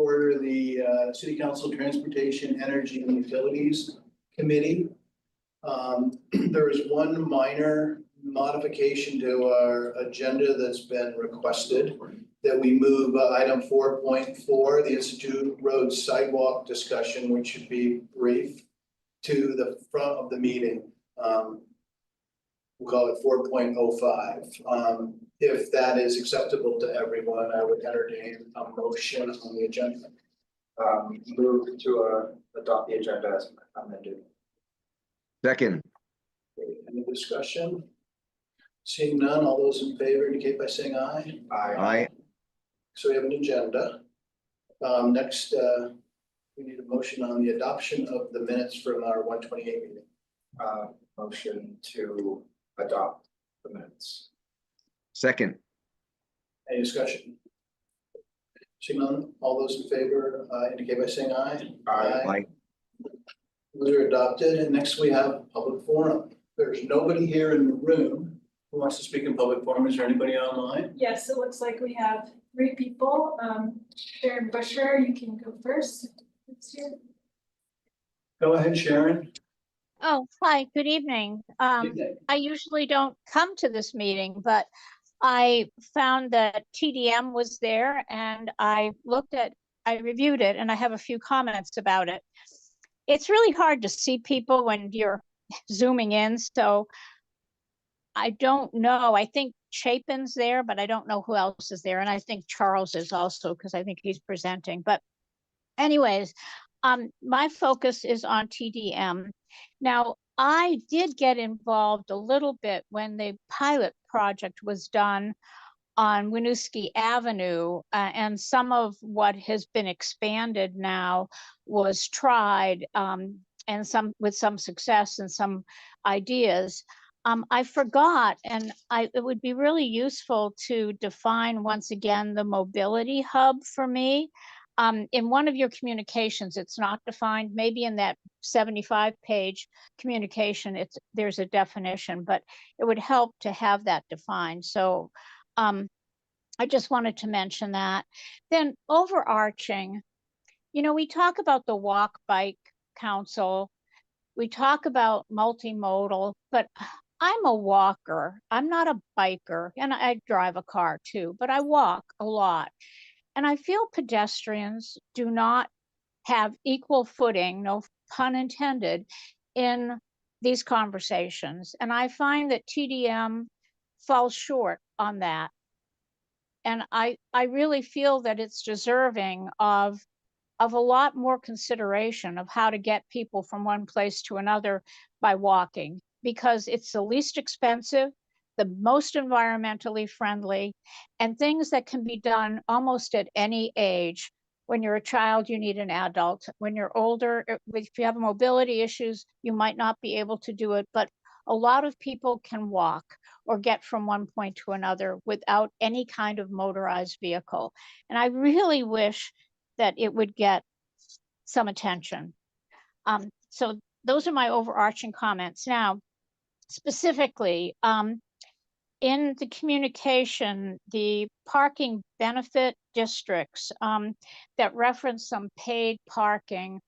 order the City Council Transportation, Energy and Utilities Committee. There is one minor modification to our agenda that's been requested, that we move item 4.4, the Institute Road Sidewalk discussion, which should be brief, to the front of the meeting. We'll call it 4.05. If that is acceptable to everyone, I would entertain a motion on the agenda. Move to adopt the agenda as amended. Second. Any discussion? Seeing none, all those in favor indicate by saying aye. Aye. So we have an agenda. Next, we need a motion on the adoption of the minutes from our 128 meeting. Motion to adopt the minutes. Second. Any discussion? Seeing none, all those in favor indicate by saying aye. Aye. Those are adopted, and next we have public forum. There's nobody here in the room who wants to speak in public forum. Is there anybody online? Yes, it looks like we have 3 people. Sharon Busher, you can go first. Go ahead, Sharon. Oh, hi, good evening. I usually don't come to this meeting, but I found that TDM was there and I reviewed it and I have a few comments about it. It's really hard to see people when you're zooming in, so I don't know. I think Chapin's there, but I don't know who else is there. And I think Charles is also, because I think he's presenting. But anyways, my focus is on TDM. Now, I did get involved a little bit when the pilot project was done on Winooski Avenue, and some of what has been expanded now was tried, and some with some success and some ideas. I forgot, and it would be really useful to define once again the mobility hub for me. In one of your communications, it's not defined. Maybe in that 75-page communication, there's a definition, but it would help to have that defined. So I just wanted to mention that. Then overarching, you know, we talk about the walk bike council. We talk about multimodal, but I'm a walker. I'm not a biker, and I drive a car too, but I walk a lot. And I feel pedestrians do not have equal footing, no pun intended, in these conversations. And I find that TDM falls short on that. And I really feel that it's deserving of a lot more consideration of how to get people from one place to another by walking, because it's the least expensive, the most environmentally friendly, and things that can be done almost at any age. When you're a child, you need an adult. When you're older, if you have mobility issues, you might not be able to do it, but a lot of people can walk or get from one point to another without any kind of motorized vehicle. And I really wish that it would get some attention. So those are my overarching comments. Now, specifically, in the communication, the parking benefit districts that reference some paid parking,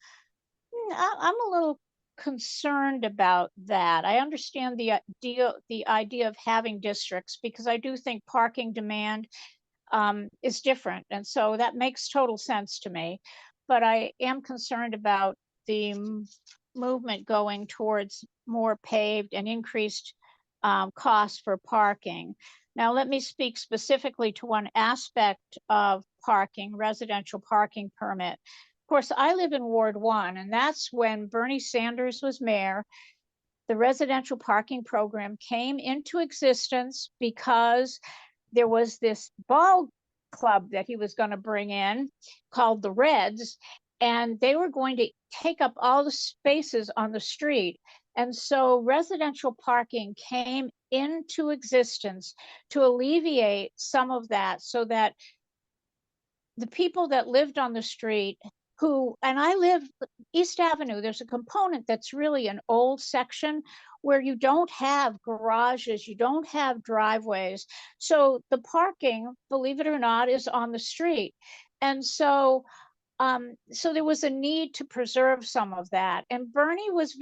I'm a little concerned about that. I understand the idea of having districts, because I do think parking demand is different. And so that makes total sense to me. But I am concerned about the movement going towards more paved and increased costs for parking. Now, let me speak specifically to one aspect of parking, residential parking permit. Of course, I live in Ward 1, and that's when Bernie Sanders was mayor. The residential parking program came into existence because there was this ball club that he was going to bring in called the Reds, and they were going to take up all the spaces on the street. And so residential parking came into existence to alleviate some of that, so that the people that lived on the street and I live East Avenue, there's a component that's really an old section where you don't have garages, you don't have driveways. So the parking, believe it or not, is on the street. And so So there was a need to preserve some of that. And Bernie was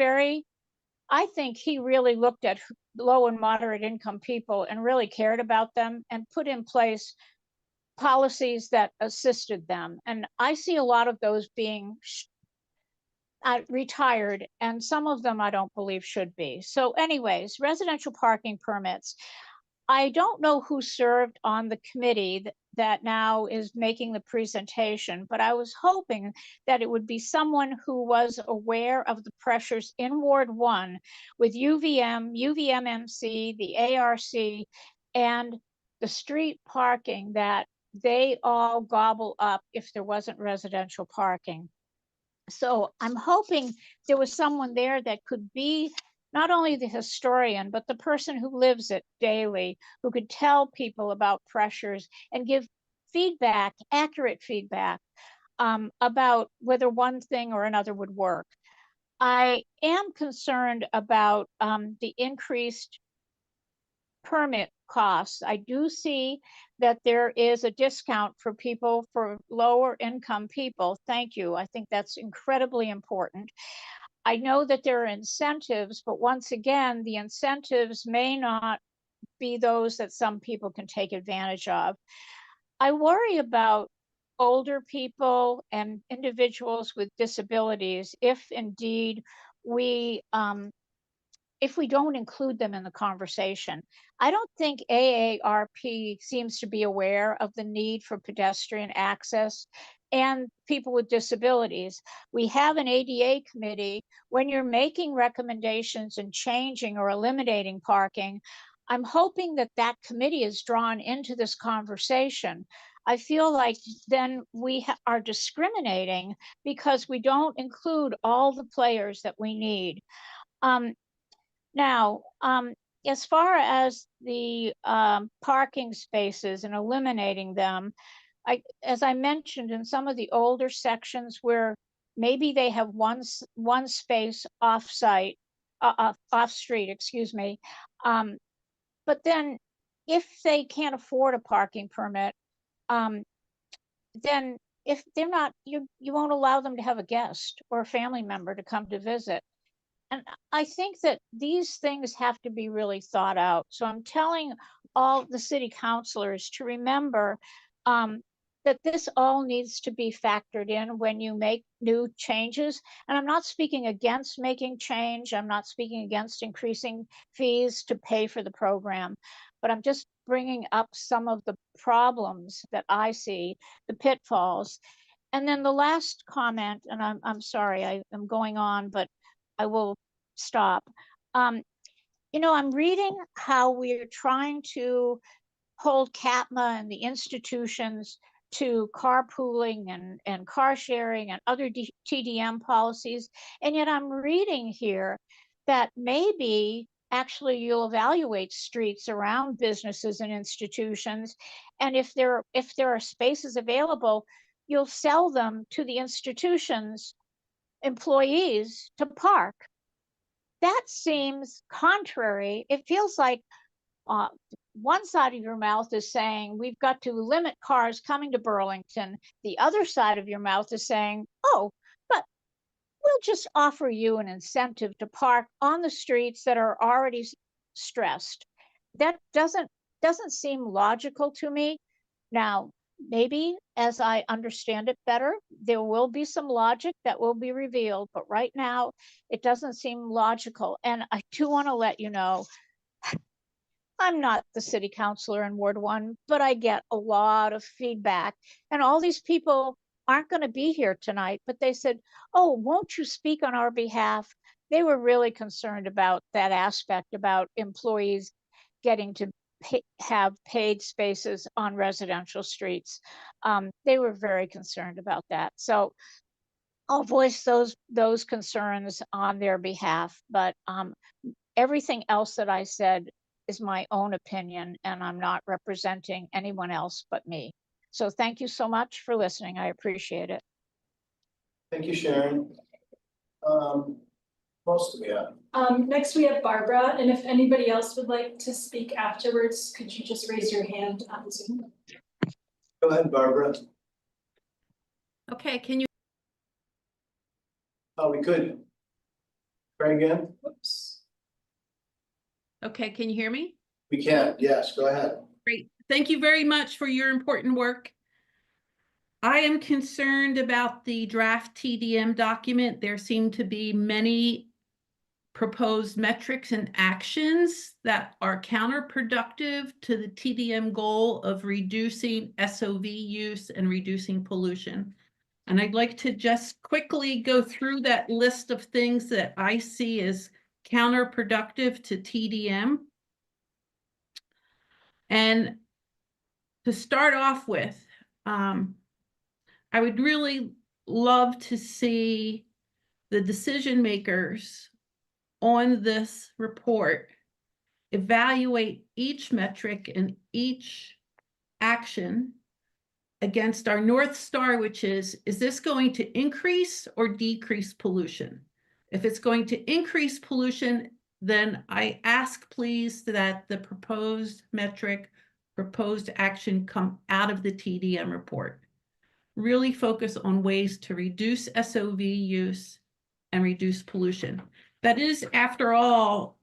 I think he really looked at low and moderate income people and really cared about them and put in place policies that assisted them. And I see a lot of those being retired, and some of them I don't believe should be. So anyways, residential parking permits. I don't know who served on the committee that now is making the presentation, but I was hoping that it would be someone who was aware of the pressures in Ward 1 with UVM, UVMMC, the ARC, and the street parking that they all gobble up if there wasn't residential parking. So I'm hoping there was someone there that could be not only the historian, but the person who lives it daily, who could tell people about pressures and give feedback, accurate feedback about whether one thing or another would work. I am concerned about the increased permit costs. I do see that there is a discount for people, for lower income people. Thank you. I think that's incredibly important. I know that there are incentives, but once again, the incentives may not be those that some people can take advantage of. I worry about older people and individuals with disabilities if indeed if we don't include them in the conversation. I don't think AARP seems to be aware of the need for pedestrian access and people with disabilities. We have an ADA committee. When you're making recommendations and changing or eliminating parking, I'm hoping that that committee is drawn into this conversation. I feel like then we are discriminating because we don't include all the players that we need. Now, as far as the parking spaces and eliminating them, as I mentioned, in some of the older sections where maybe they have one space off-site, off-street, excuse me, but then if they can't afford a parking permit, then if they're not, you won't allow them to have a guest or a family member to come to visit. And I think that these things have to be really thought out. So I'm telling all the city councilors to remember that this all needs to be factored in when you make new changes. And I'm not speaking against making change. I'm not speaking against increasing fees to pay for the program, but I'm just bringing up some of the problems that I see, the pitfalls. And then the last comment, and I'm sorry, I'm going on, but I will stop. You know, I'm reading how we're trying to hold CAPMA and the institutions to carpooling and car sharing and other TDM policies. And yet I'm reading here that maybe actually you'll evaluate streets around businesses and institutions. And if there are spaces available, you'll sell them to the institutions employees to park. That seems contrary. It feels like one side of your mouth is saying we've got to limit cars coming to Burlington. The other side of your mouth is saying, oh, but we'll just offer you an incentive to park on the streets that are already stressed. That doesn't seem logical to me. Now, maybe as I understand it better, there will be some logic that will be revealed, but right now it doesn't seem logical. And I do want to let you know, I'm not the city councilor in Ward 1, but I get a lot of feedback, and all these people aren't going to be here tonight, but they said, oh, won't you speak on our behalf? They were really concerned about that aspect, about employees getting to have paid spaces on residential streets. They were very concerned about that. So I'll voice those concerns on their behalf, but everything else that I said is my own opinion, and I'm not representing anyone else but me. So thank you so much for listening. I appreciate it. Thank you, Sharon. Most of you. Next we have Barbara, and if anybody else would like to speak afterwards, could you just raise your hand on Zoom? Go ahead, Barbara. Okay, can you We could. Try again? Whoops. Okay, can you hear me? We can, yes, go ahead. Great. Thank you very much for your important work. I am concerned about the draft TDM document. There seem to be many proposed metrics and actions that are counterproductive to the TDM goal of reducing SOV use and reducing pollution. And I'd like to just quickly go through that list of things that I see as counterproductive to TDM. And to start off with, I would really love to see the decision makers on this report evaluate each metric and each action against our North Star, which is this going to increase or decrease pollution? If it's going to increase pollution, then I ask please that the proposed metric, proposed action come out of the TDM report. Really focus on ways to reduce SOV use and reduce pollution. That is, after all,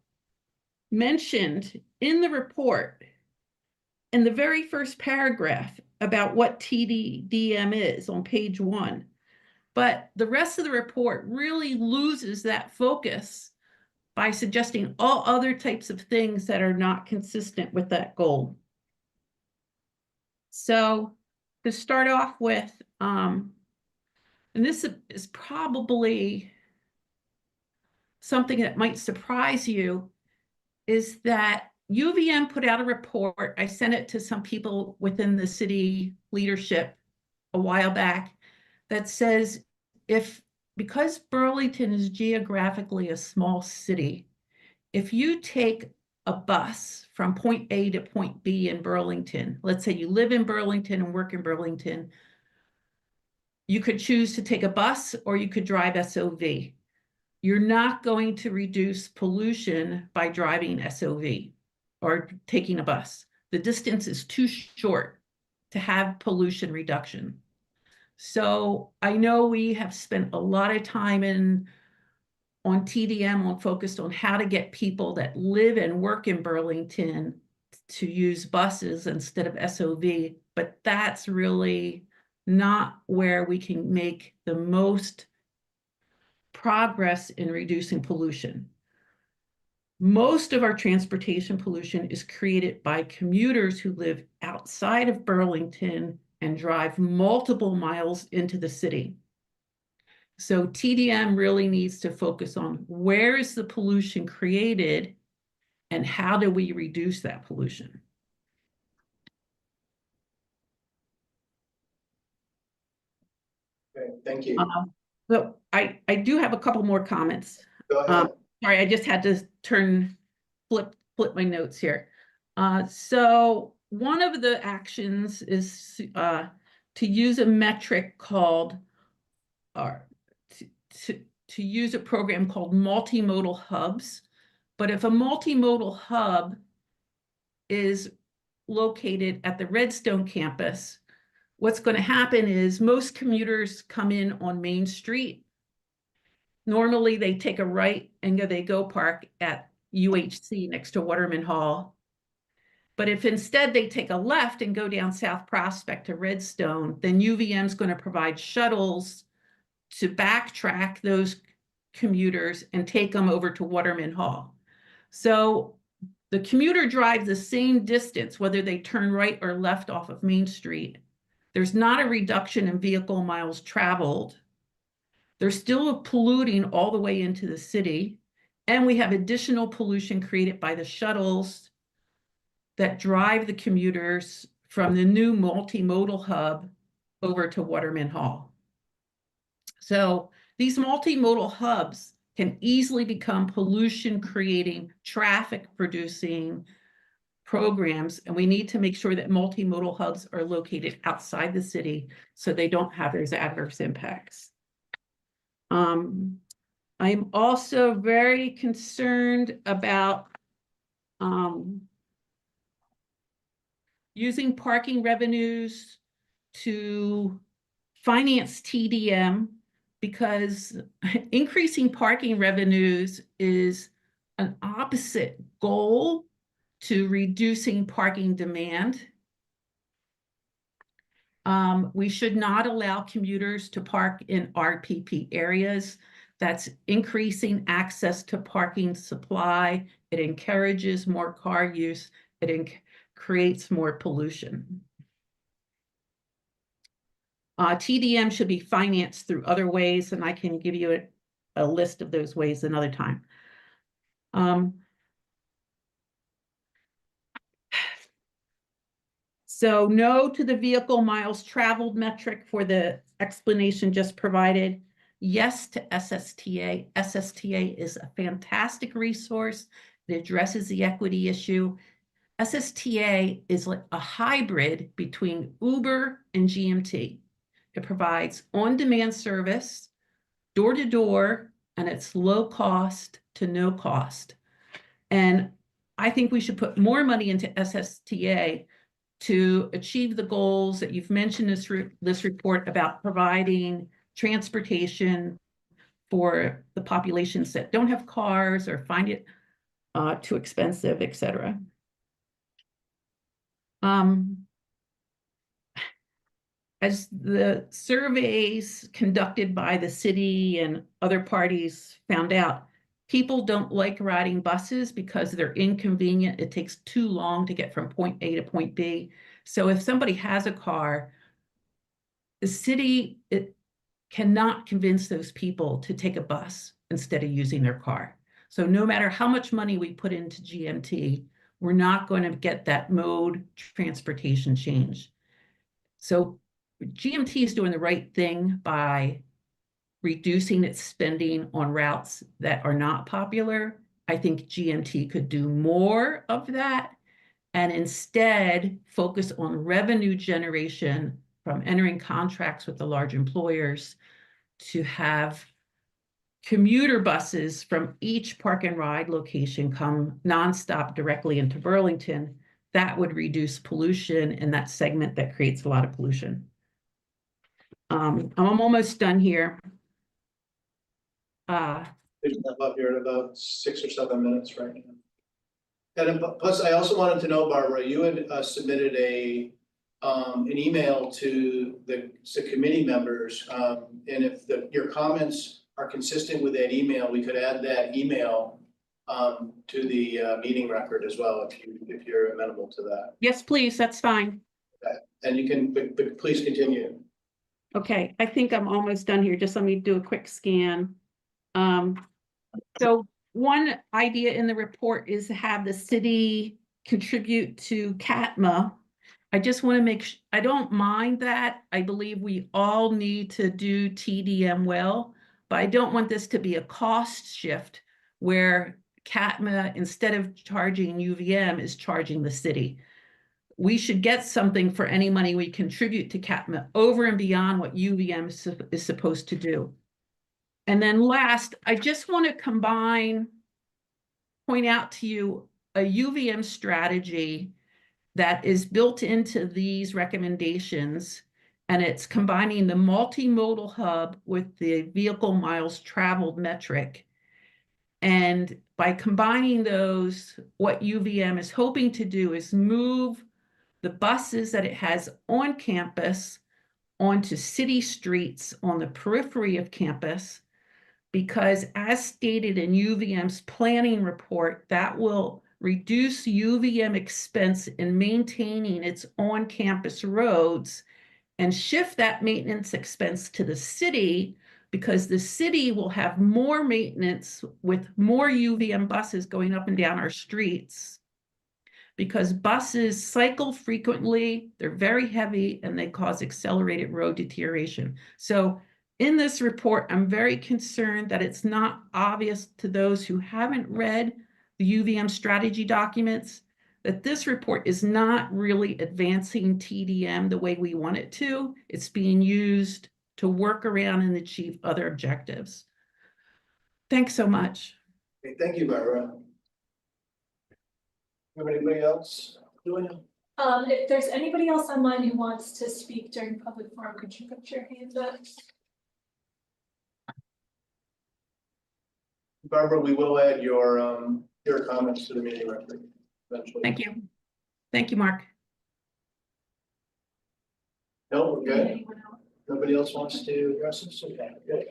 mentioned in the report in the very first paragraph about what TDM is on page 1. But the rest of the report really loses that focus by suggesting all other types of things that are not consistent with that goal. So to start off with, and this is probably something that might surprise you, is that UVM put out a report. I sent it to some people within the city leadership a while back that says because Burlington is geographically a small city, if you take a bus from point A to point B in Burlington, let's say you live in Burlington and work in Burlington, you could choose to take a bus or you could drive SOV. You're not going to reduce pollution by driving SOV or taking a bus. The distance is too short to have pollution reduction. So I know we have spent a lot of time on TDM focused on how to get people that live and work in Burlington to use buses instead of SOV, but that's really not where we can make the most progress in reducing pollution. Most of our transportation pollution is created by commuters who live outside of Burlington and drive multiple miles into the city. So TDM really needs to focus on where is the pollution created and how do we reduce that pollution. Okay, thank you. So I do have a couple more comments. Go ahead. Sorry, I just had to flip my notes here. So one of the actions is to use a metric called, to use a program called multimodal hubs. But if a multimodal hub is located at the Redstone campus, what's going to happen is most commuters come in on Main Street. Normally they take a right and they go park at UHC next to Waterman Hall. But if instead they take a left and go down South Prospect to Redstone, then UVM is going to provide shuttles to backtrack those commuters and take them over to Waterman Hall. So the commuter drives the same distance, whether they turn right or left off of Main Street. There's not a reduction in vehicle miles traveled. They're still polluting all the way into the city. And we have additional pollution created by the shuttles that drive the commuters from the new multimodal hub over to Waterman Hall. So these multimodal hubs can easily become pollution-creating, traffic-producing programs, and we need to make sure that multimodal hubs are located outside the city so they don't have those adverse impacts. I'm also very concerned about using parking revenues to finance TDM, because increasing parking revenues is an opposite goal to reducing parking demand. We should not allow commuters to park in RPP areas. That's increasing access to parking supply. It encourages more car use. It creates more pollution. TDM should be financed through other ways, and I can give you a list of those ways another time. So no to the vehicle miles traveled metric for the explanation just provided. Yes to SSTA. SSTA is a fantastic resource. It addresses the equity issue. SSTA is like a hybrid between Uber and GMT. It provides on-demand service, door-to-door, and it's low cost to no cost. And I think we should put more money into SSTA to achieve the goals that you've mentioned in this report about providing transportation for the populations that don't have cars or find it too expensive, etc. As the surveys conducted by the city and other parties found out, people don't like riding buses because they're inconvenient. It takes too long to get from point A to point B. So if somebody has a car, the city cannot convince those people to take a bus instead of using their car. So no matter how much money we put into GMT, we're not going to get that mode transportation change. So GMT is doing the right thing by reducing its spending on routes that are not popular. I think GMT could do more of that and instead focus on revenue generation from entering contracts with the large employers to have commuter buses from each park and ride location come nonstop directly into Burlington. That would reduce pollution in that segment that creates a lot of pollution. I'm almost done here. Finish that up here in about 6 or 7 minutes right now. And plus, I also wanted to know, Barbara, you had submitted an email to the committee members, and if your comments are consistent with that email, we could add that email to the meeting record as well, if you're amenable to that. Yes, please, that's fine. Okay. And you can, but please continue. Okay, I think I'm almost done here. Just let me do a quick scan. So one idea in the report is to have the city contribute to CATMA. I just want to make I don't mind that. I believe we all need to do TDM well, but I don't want this to be a cost shift where CATMA, instead of charging UVM, is charging the city. We should get something for any money we contribute to CATMA over and beyond what UVM is supposed to do. And then last, I just want to point out to you a UVM strategy that is built into these recommendations, and it's combining the multimodal hub with the vehicle miles traveled metric. And by combining those, what UVM is hoping to do is move the buses that it has on campus onto city streets on the periphery of campus, because as stated in UVM's planning report, that will reduce UVM expense in maintaining its on-campus roads and shift that maintenance expense to the city, because the city will have more maintenance with more UVM buses going up and down our streets. Because buses cycle frequently, they're very heavy, and they cause accelerated road deterioration. So in this report, I'm very concerned that it's not obvious to those who haven't read the UVM strategy documents that this report is not really advancing TDM the way we want it to. It's being used to work around and achieve other objectives. Thanks so much. Okay, thank you, Barbara. Anybody else? If there's anybody else online who wants to speak during public forum, could you put your hand up? Barbara, we will add your comments to the meeting record eventually. Thank you. Thank you, Mark. No, we're good. Anyone else? Nobody else wants to address this? Okay, good.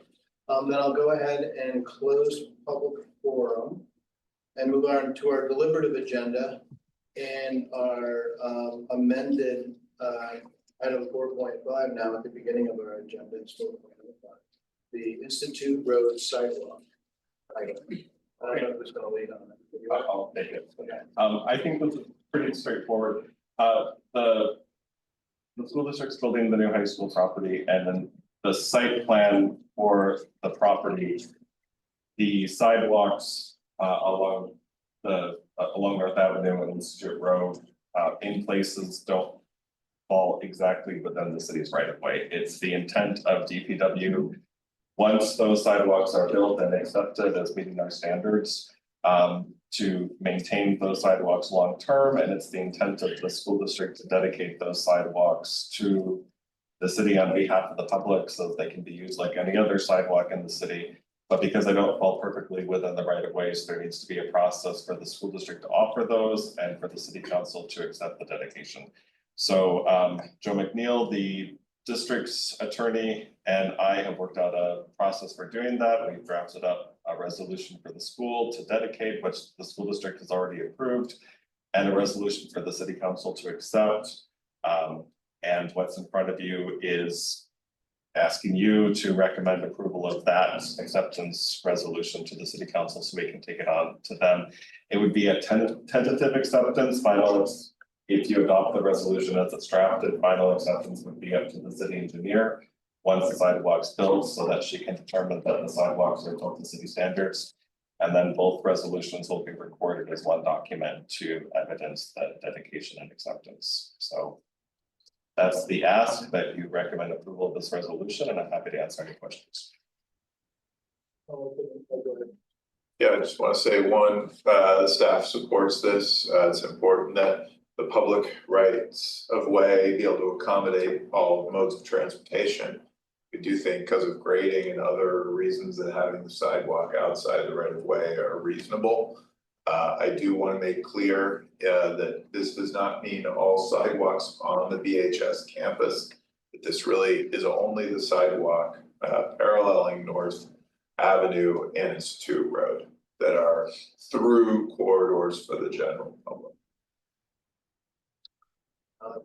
Then I'll go ahead and close public forum and move on to our deliberative agenda and our amended item 4.5 now at the beginning of our agenda. It's 4.5. The Institute Road Sidewalk item. I don't know who's going to lead on it. I'll take it. Okay. I think this is pretty straightforward. The school district's building the new high school property, and then the site plan for the property. The sidewalks along North Avenue and Institute Road in places don't fall exactly within the city's right of way. It's the intent of DPW. Once those sidewalks are built and accepted as meeting our standards, to maintain those sidewalks long term, and it's the intent of the school district to dedicate those sidewalks to the city on behalf of the public so that they can be used like any other sidewalk in the city. But because they don't fall perfectly within the right of ways, there needs to be a process for the school district to offer those and for the city council to accept the dedication. So Joe McNeil, the district's attorney, and I have worked out a process for doing that. We've drafted up a resolution for the school to dedicate, which the school district has already approved, and a resolution for the city council to accept. And what's in front of you is asking you to recommend approval of that acceptance resolution to the city council so we can take it on to them. It would be a tentative acceptance. Final, if you adopt the resolution as it's drafted, final acceptance would be up to the city engineer once the sidewalk's built, so that she can determine that the sidewalks are built to city standards. And then both resolutions will be recorded as one document to evidence the dedication and acceptance. So that's the ask, that you recommend approval of this resolution, and I'm happy to answer any questions. Yeah, I just want to say one, the staff supports this. It's important that the public rights of way be able to accommodate all modes of transportation. We do think because of grading and other reasons that having the sidewalk outside the right of way are reasonable. I do want to make clear that this does not mean all sidewalks on the BHS campus. That this really is only the sidewalk paralleling North Avenue and Institute Road that are through corridors for the general public.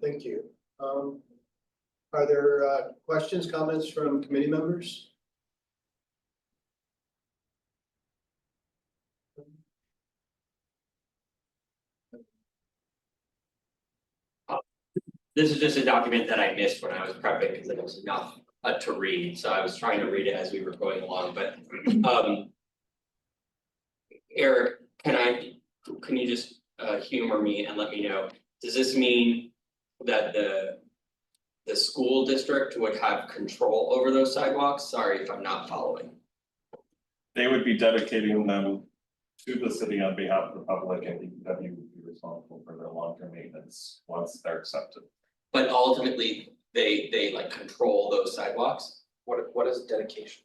Thank you. Are there questions, comments from committee members? This is just a document that I missed when I was prepping because it was enough to read, so I was trying to read it as we were going along, but Eric, can you just humor me and let me know, does this mean that the school district would have control over those sidewalks? Sorry if I'm not following. They would be dedicating them to the city on behalf of the public, and DPW would be responsible for their long-term maintenance once they're accepted. But ultimately, they like control those sidewalks? What is dedication?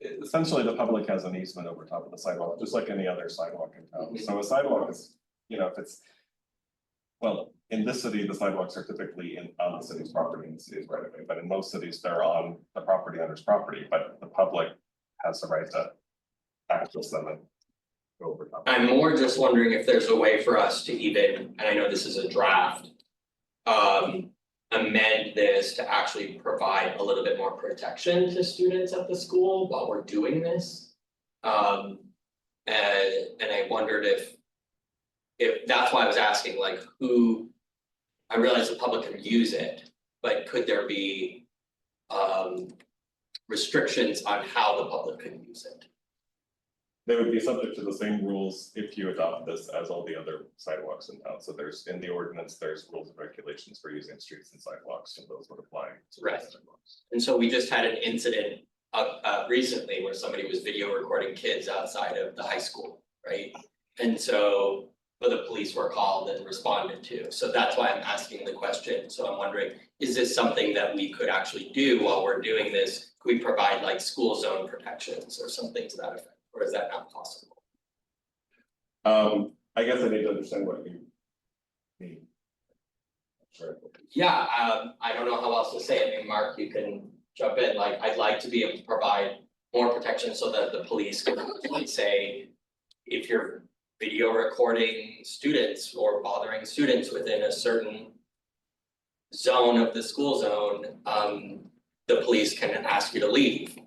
Essentially, the public has an easement over top of the sidewalk, just like any other sidewalk in town. So a sidewalk is, if it's, well, in this city, the sidewalks are typically on the city's property in the city's right of way, but in most cities, they're on the property owner's property, but the public has the right to access them and go over top. I'm more just wondering if there's a way for us to even, and I know this is a draft. Amend this to actually provide a little bit more protection to students at the school while we're doing this. And I wondered if that's why I was asking, like, who, I realize the public can use it, but could there be restrictions on how the public can use it? They would be subject to the same rules if you adopt this as all the other sidewalks in town. So there's, in the ordinance, there's rules and regulations for using streets and sidewalks, and those would apply to Right. those sidewalks. And so we just had an incident recently where somebody was video recording kids outside of the high school, right? And so the police were called and responded to. So that's why I'm asking the question. So I'm wondering, is this something that we could actually do while we're doing this? Could we provide like school zone protections or something to that effect? or is that not possible? I guess I need to understand what you mean. Sure. Yeah, I don't know how else to say it, I mean, Mark, you can jump in, like, I'd like to be able to provide more protection so that the police can like say. If you're video recording students or bothering students within a certain zone of the school zone, the police can ask you to leave.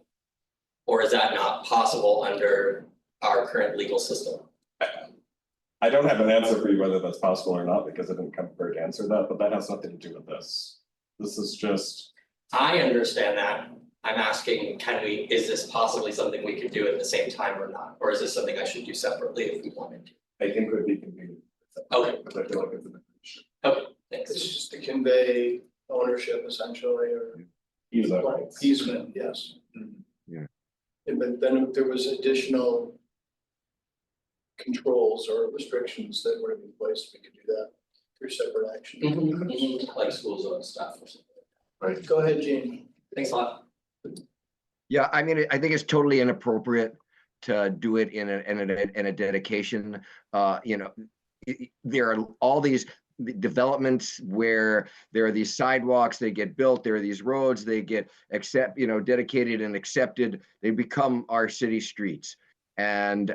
Or is that not possible under our current legal system? I don't have an answer for you whether that's possible or not, because I didn't come prepared to answer that, but that has nothing to do with this. This is just, I understand that, I'm asking, is this possibly something we could do at the same time or not? Or is this something I should do separately if we wanted to? I think would be convenient. Okay. Because I feel like it's an issue. Okay, thanks. It's just to convey ownership essentially, or easement, yes. Yeah. But then if there was additional controls or restrictions that were to be placed, we could do that through separate action. Like school zone stuff or something. Right, go ahead, Gene. Thanks a lot. Yeah, I mean, I think it's totally inappropriate to do it in a dedication. You know, there are all these developments where there are these sidewalks, they get built, there are these roads, they get dedicated and accepted, they become our city streets. And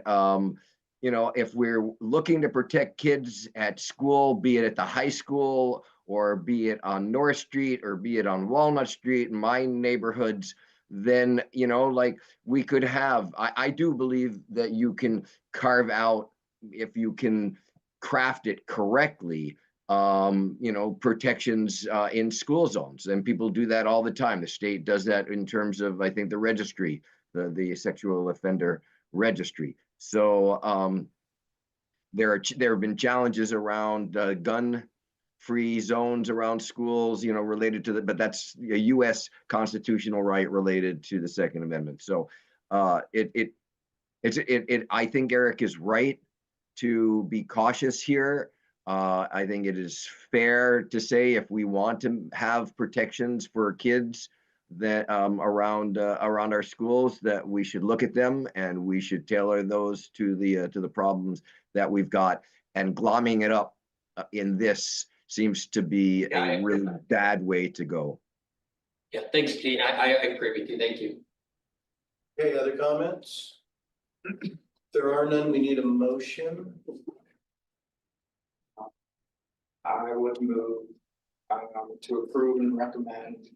you know, if we're looking to protect kids at school, be it at the high school, or be it on North Street, or be it on Walnut Street, in my neighborhoods, then, you know, like we could have, I do believe that you can carve out, if you can craft it correctly, you know, protections in school zones, and people do that all the time. The state does that in terms of, I think, the registry, the sexual offender registry. So there have been challenges around gun-free zones around schools, you know, related to but that's a U.S. constitutional right related to the Second Amendment. So I think Eric is right to be cautious here. I think it is fair to say if we want to have protections for kids that around our schools, that we should look at them and we should tailor those to the problems that we've got. And glomming it up in this seems to be a really bad way to go. Yeah, thanks, Gene, I agree with you, thank you. Okay, other comments? If there are none, we need a motion. I would move to approve and recommend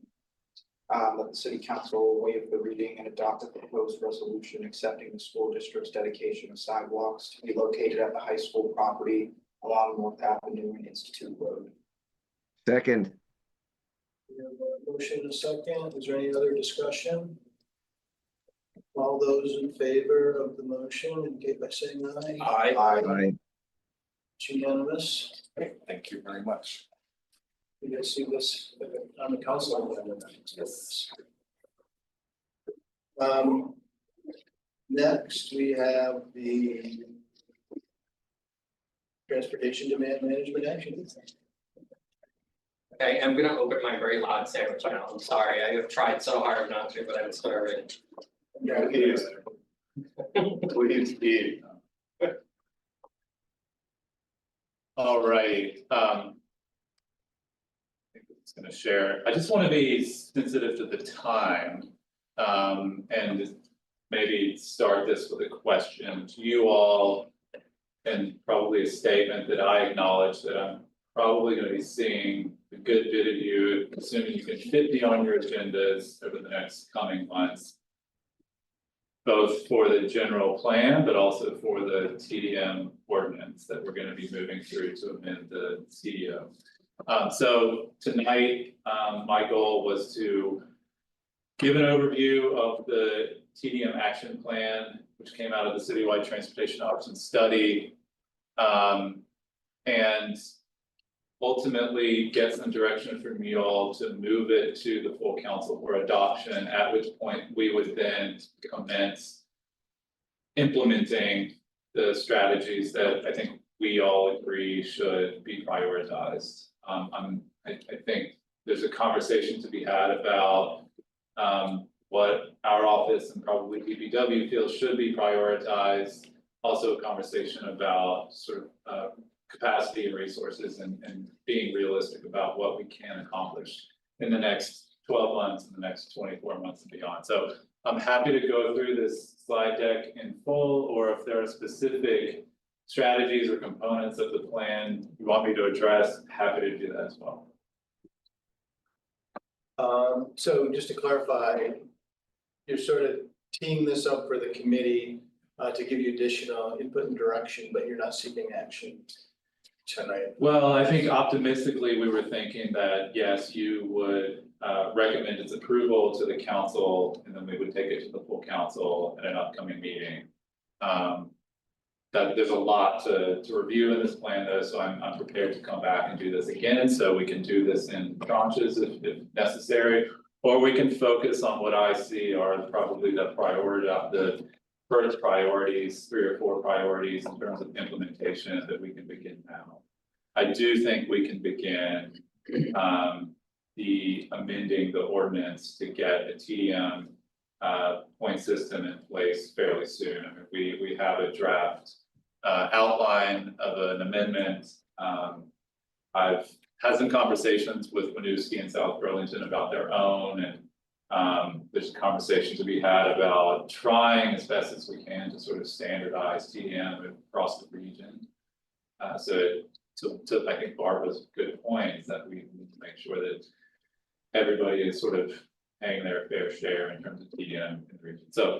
that the city council waive the reading and adopt a proposed resolution accepting the school district's dedication of sidewalks to be located at the high school property along North Avenue and Institute Road. Second. We have a motion and a second. Is there any other discussion? All those in favor of the motion indicate by saying aye. Aye. It's unanimous. Thank you very much. You guys see this on the council. Next, we have the Transportation Demand Management Action. Okay, I'm gonna open my very loud sandwich now, I'm sorry, I have tried so hard not to, but I'm starving. Please eat. All right, I think it's gonna share, I just wanna be sensitive to the time. And maybe start this with a question to you all. And probably a statement that I acknowledge that I'm probably gonna be seeing a good bit of you, assuming you can fit me on your agendas over the next coming months. Both for the general plan, but also for the TDM ordinance that we're gonna be moving through to amend the CDO. So tonight, my goal was to give an overview of the TDM action plan, which came out of the citywide transportation options study. And ultimately get some direction from you all to move it to the full council for adoption, at which point we would then commence implementing the strategies that I think we all agree should be prioritized. I think there's a conversation to be had about what our office and probably DPW feels should be prioritized. Also a conversation about sort of capacity and resources and being realistic about what we can accomplish in the next 12 months and the next 24 months and beyond. So I'm happy to go through this slide deck in full, or if there are specific strategies or components of the plan you want me to address, happy to do that as well. So just to clarify, you're sort of teeing this up for the committee to give you additional input and direction, but you're not seeking action tonight. Well, I think optimistically, we were thinking that, yes, you would recommend its approval to the council, and then we would take it to the full council at an upcoming meeting. That there's a lot to review in this plan though, so I'm prepared to come back and do this again, so we can do this in tranches if necessary. Or we can focus on what I see are probably the first priorities, 3 or 4 priorities in terms of implementation that we can begin now. I do think we can begin the amending the ordinance to get a TDM point system in place fairly soon. I mean, we have a draft outline of an amendment. I've had some conversations with Winooski and South Burlington about their own, and there's conversations to be had about trying as best as we can to sort of standardize TDM across the region. So I think Barbara's good point is that we need to make sure that everybody is sort of paying their fair share in terms of TDM in the region. So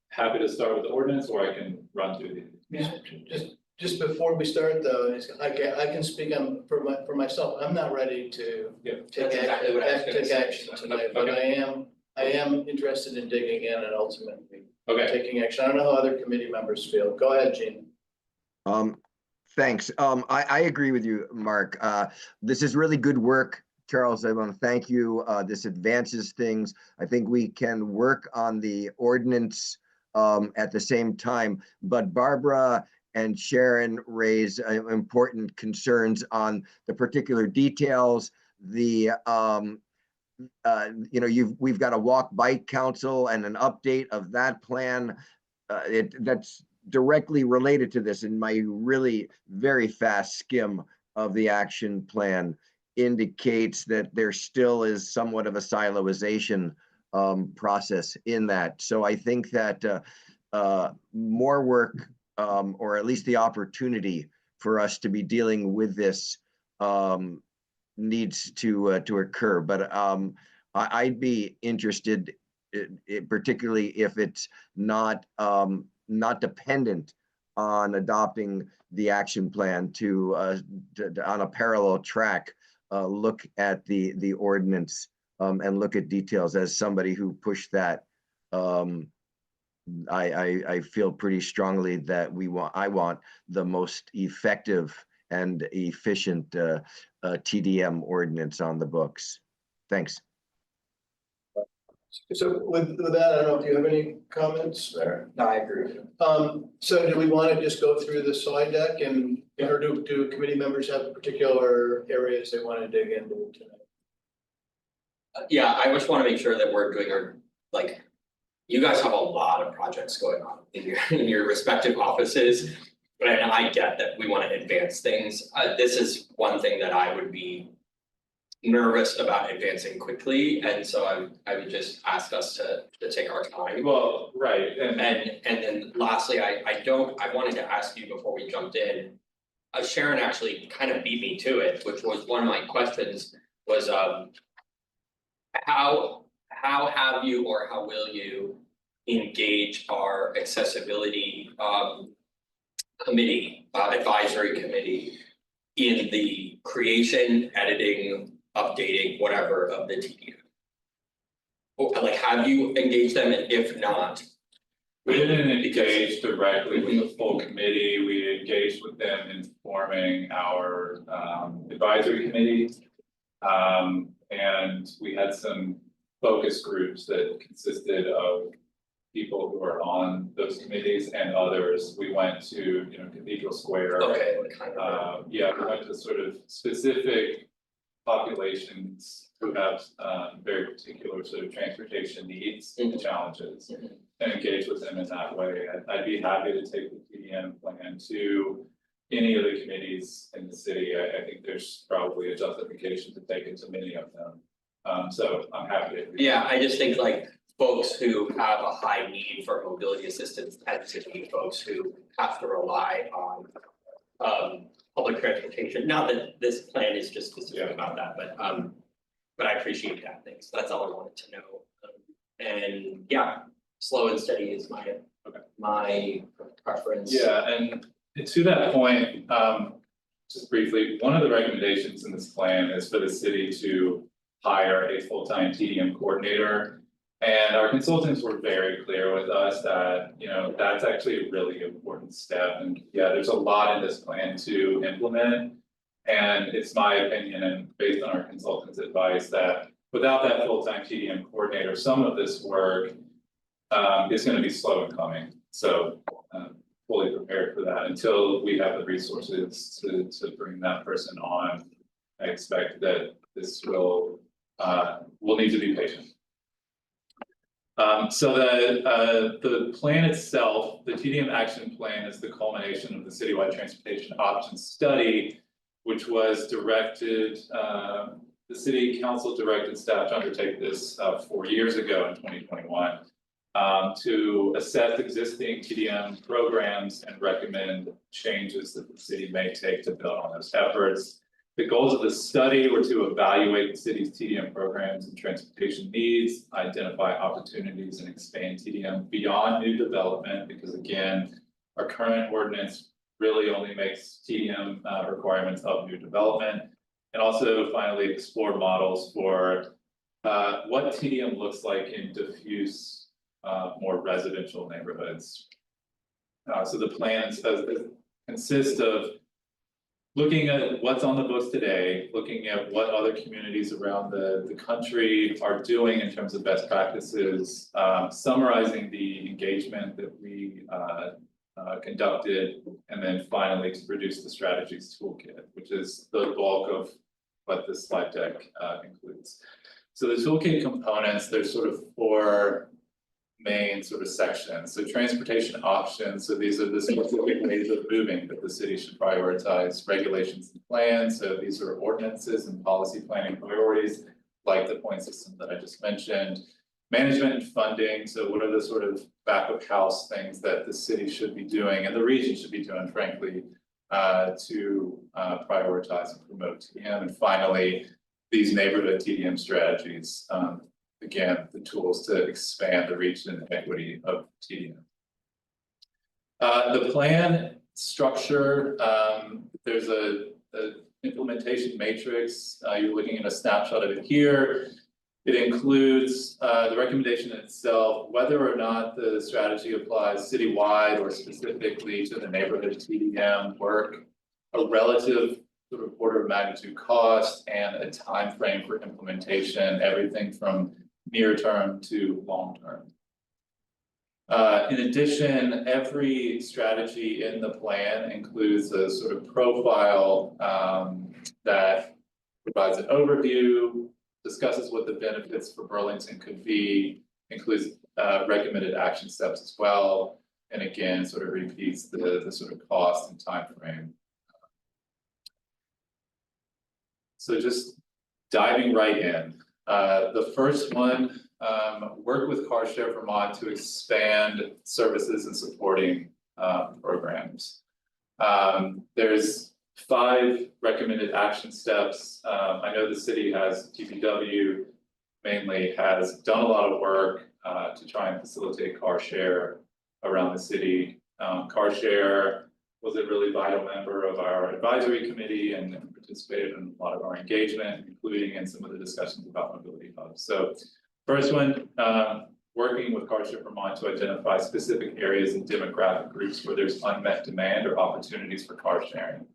happy to start with the ordinance, or I can run through the. Yeah, just before we start though, I can speak on for myself. I'm not ready to take action tonight, but I am interested in digging in and ultimately taking action. I don't know how other committee members feel. Go ahead, Gene. Thanks. I agree with you, Mark. This is really good work. Charles, I want to thank you. This advances things. I think we can work on the ordinance at the same time, but Barbara and Sharon raise important concerns on the particular details. The we've got a walk bike council and an update of that plan. That's directly related to this, in my really very fast skim of the action plan indicates that there still is somewhat of a siloization process in that. So I think that more work, or at least the opportunity for us to be dealing with this needs to occur. But I'd be interested, particularly if it's not dependent on adopting the action plan, to on a parallel track look at the ordinance and look at details. As somebody who pushed that, I feel pretty strongly that I want the most effective and efficient TDM ordinance on the books. Thanks. So with that, I don't know if you have any comments there. No, I agree. So do we want to just go through the slide deck, and or do committee members have particular areas they want to dig into tonight? Yeah, I just want to make sure that we're doing our, like, you guys have a lot of projects going on in your respective offices. And I get that we want to advance things. This is one thing that I would be nervous about advancing quickly, and so I would just ask us to take our time. Well, right, And then lastly, I wanted to ask you before we jumped in. Sharon actually kind of beat me to it, which was one of my questions was how have you, or how will you engage our accessibility committee, advisory committee, in the creation, editing, updating, whatever of the TDM? Like, have you engaged them, and if not? we didn't engage directly with the full committee. We engaged with them in forming our advisory committee. And we had some focus groups that consisted of people who are on those committees and others. We went to, Cathedral Square. Okay, kind of. Yeah, we went to sort of specific populations who have very particular sort of transportation needs and challenges. And engage with them in that way. I'd be happy to take the TDM plan to any of the committees in the city. I think there's probably a justification to take it to many of them. So I'm happy to. Yeah, I just think like folks who have a high need for mobility assistance tend to be folks who have to rely on public transportation. Not that this plan is just specific about that, but I appreciate that. Thanks. That's all I wanted to know. And yeah, slow and steady is my preference. Yeah, and to that point, just briefly, one of the recommendations in this plan is for the city to hire a full-time TDM coordinator. And our consultants were very clear with us that, you know, that's actually a really important step. And yeah, there's a lot in this plan to implement. And it's my opinion, and based on our consultants' advice, that without that full-time TDM coordinator, some of this work is going to be slow in coming. So fully prepared for that until we have the resources to bring that person on. I expect that this will we'll need to be patient. So the plan itself, the TDM action plan, is the culmination of the citywide transportation options study, which was directed, the city council directed staff to undertake this 4 years ago in 2021. To assess existing TDM programs and recommend changes that the city may take to build on those efforts. The goals of the study were to evaluate the city's TDM programs and transportation needs, identify opportunities and expand TDM beyond new development, because again, our current ordinance really only makes TDM requirements of new development. And also finally explore models for what TDM looks like in diffuse more residential neighborhoods. So the plans consist of looking at what's on the books today, looking at what other communities around the country are doing in terms of best practices, summarizing the engagement that we conducted, and then finally to produce the strategies toolkit, which is the bulk of what this slide deck includes. So the toolkit components, there's sort of 4 main sort of sections. So transportation options, so these are the specific ways of moving that the city should prioritize, regulations and plans. So these are ordinances and policy planning priorities, like the point system that I just mentioned. Management and funding, so what are the sort of back of house things that the city should be doing and the region should be doing, frankly, to prioritize and promote TDM. And finally, these neighborhood TDM strategies, again, the tools to expand the reach and equity of TDM. The plan structure, there's a implementation matrix. You're looking at a snapshot of it here. It includes the recommendation itself, whether or not the strategy applies citywide or specifically to the neighborhood TDM work, a relative sort of order of magnitude cost, and a time frame for implementation, everything from near term to long term. In addition, every strategy in the plan includes a sort of profile that provides an overview, discusses what the benefits for Burlington could be, includes recommended action steps as well, and again, sort of repeats the sort of cost and time frame. So just diving right in. The first one, work with Car Share Vermont to expand services and supporting programs. There's 5 recommended action steps. I know the city has, DPW mainly has done a lot of work to try and facilitate car share around the city. Car Share was a really vital member of our advisory committee and participated in a lot of our engagement, including in some of the discussions about mobility hubs. So first one, working with Car Share Vermont to identify specific areas and demographic groups where there's unmet demand or opportunities for car sharing.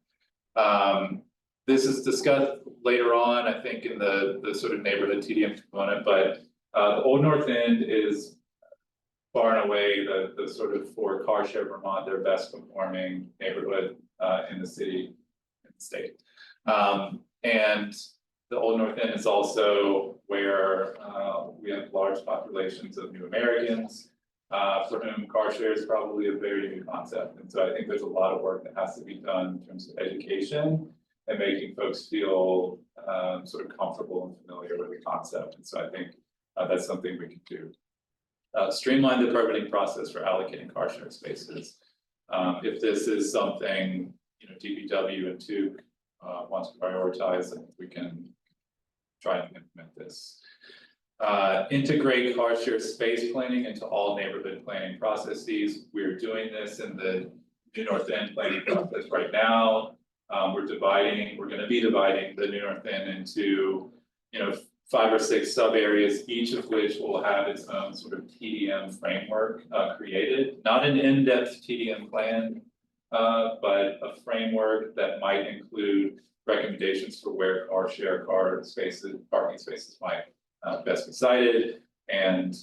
This is discussed later on, I think, in the sort of neighborhood TDM component, but the Old North End is far and away the sort of, for Car Share Vermont, their best performing neighborhood in the city, in the state. And The Old North End is also where we have large populations of new Americans. For whom car share is probably a very new concept, and so I think there's a lot of work that has to be done in terms of education and making folks feel sort of comfortable and familiar with the concept, and so I think that's something we can do. Streamline the permitting process for allocating car share spaces. If this is something, you know, DPW and TEUC wants to prioritize, I think we can try and implement this. Integrate car share space planning into all neighborhood planning processes. We're doing this in the New North End planning process right now. We're gonna be dividing the New North End into, you know, 5 or 6 sub areas, each of which will have its own sort of TDM framework created, not an in-depth TDM plan, but a framework that might include recommendations for where parking spaces might best be sited, and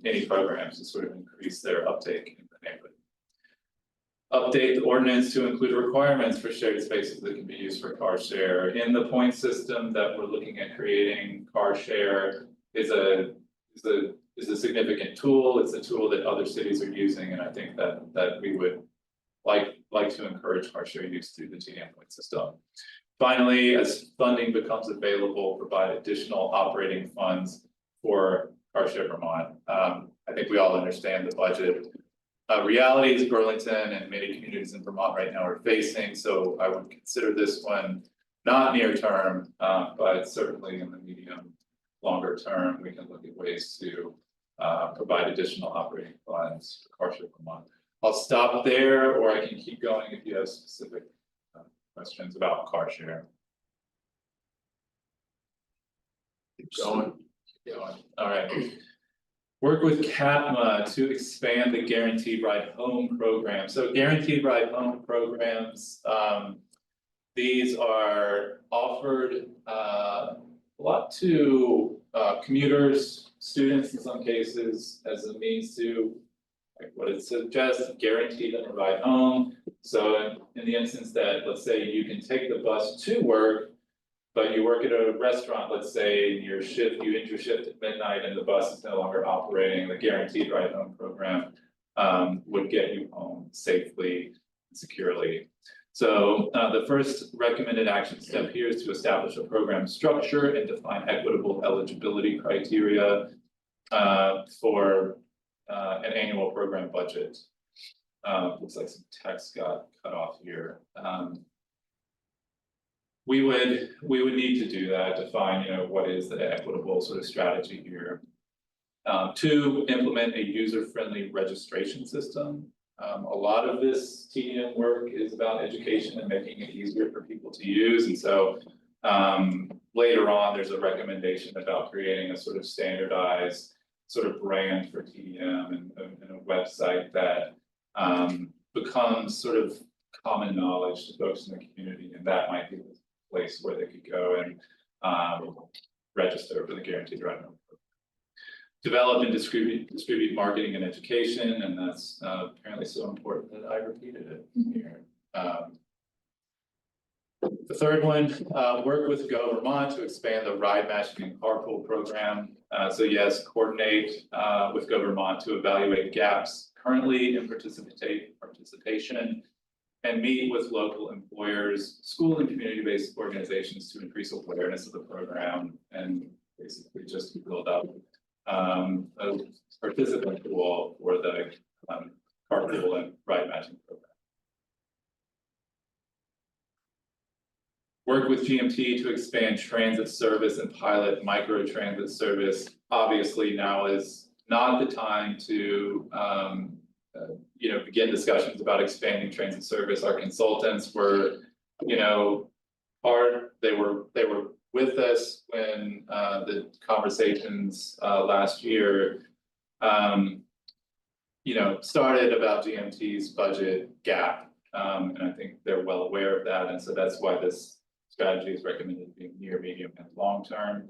any programs to sort of increase their uptake in the neighborhood. Update the ordinance to include requirements for shared spaces that can be used for car share. In the point system that we're looking at creating, car share is a significant tool. It's a tool that other cities are using, and I think that we would like to encourage car share use through the TDM point system. Finally, as funding becomes available, provide additional operating funds for Car Share Vermont. I think we all understand the budget realities Burlington and many communities in Vermont right now are facing, so I would consider this one not near term, but certainly in the medium, longer term, we can look at ways to provide additional operating funds for Car Share Vermont. I'll stop there, or I can keep going if you have specific questions about car share. Keep going. All right. Work with CAPMA to expand the Guaranteed Ride Home program. So Guaranteed Ride Home programs, these are offered a lot to commuters, students in some cases, as a means to, like what it suggests, guaranteed a ride home. So in the instance that, let's say you can take the bus to work, but you work at a restaurant, let's say you end your shift at midnight and the bus is no longer operating, the Guaranteed Ride Home program would get you home safely and securely. So the first recommended action step here is to establish a program structure and define equitable eligibility criteria for an annual program budget. Looks like some text got cut off here. We would need to do that, define, you know, what is the equitable sort of strategy here. 2, implement a user-friendly registration system. A lot of this TDM work is about education and making it easier for people to use, and so later on, there's a recommendation about creating a sort of standardized sort of brand for TDM and a website that becomes sort of common knowledge to folks in the community, and that might be the place where they could go and register for the Guaranteed Ride Home program. Develop and distribute marketing and education, and that's apparently so important that I repeated it here. The third one, work with Go Vermont to expand the ride matching and carpool program. So yes, coordinate with Go Vermont to evaluate gaps currently in participation, and meet with local employers, school and community-based organizations to increase awareness of the program, and basically just to build up a participant pool for the carpool and ride matching program. Work with GMT to expand transit service and pilot micro transit service. Obviously, now is not the time to begin discussions about expanding transit service. Our consultants were, they were with us when the conversations last year started about GMT's budget gap. And I think they're well aware of that, and so that's why this strategy is recommended being near, medium, and long term.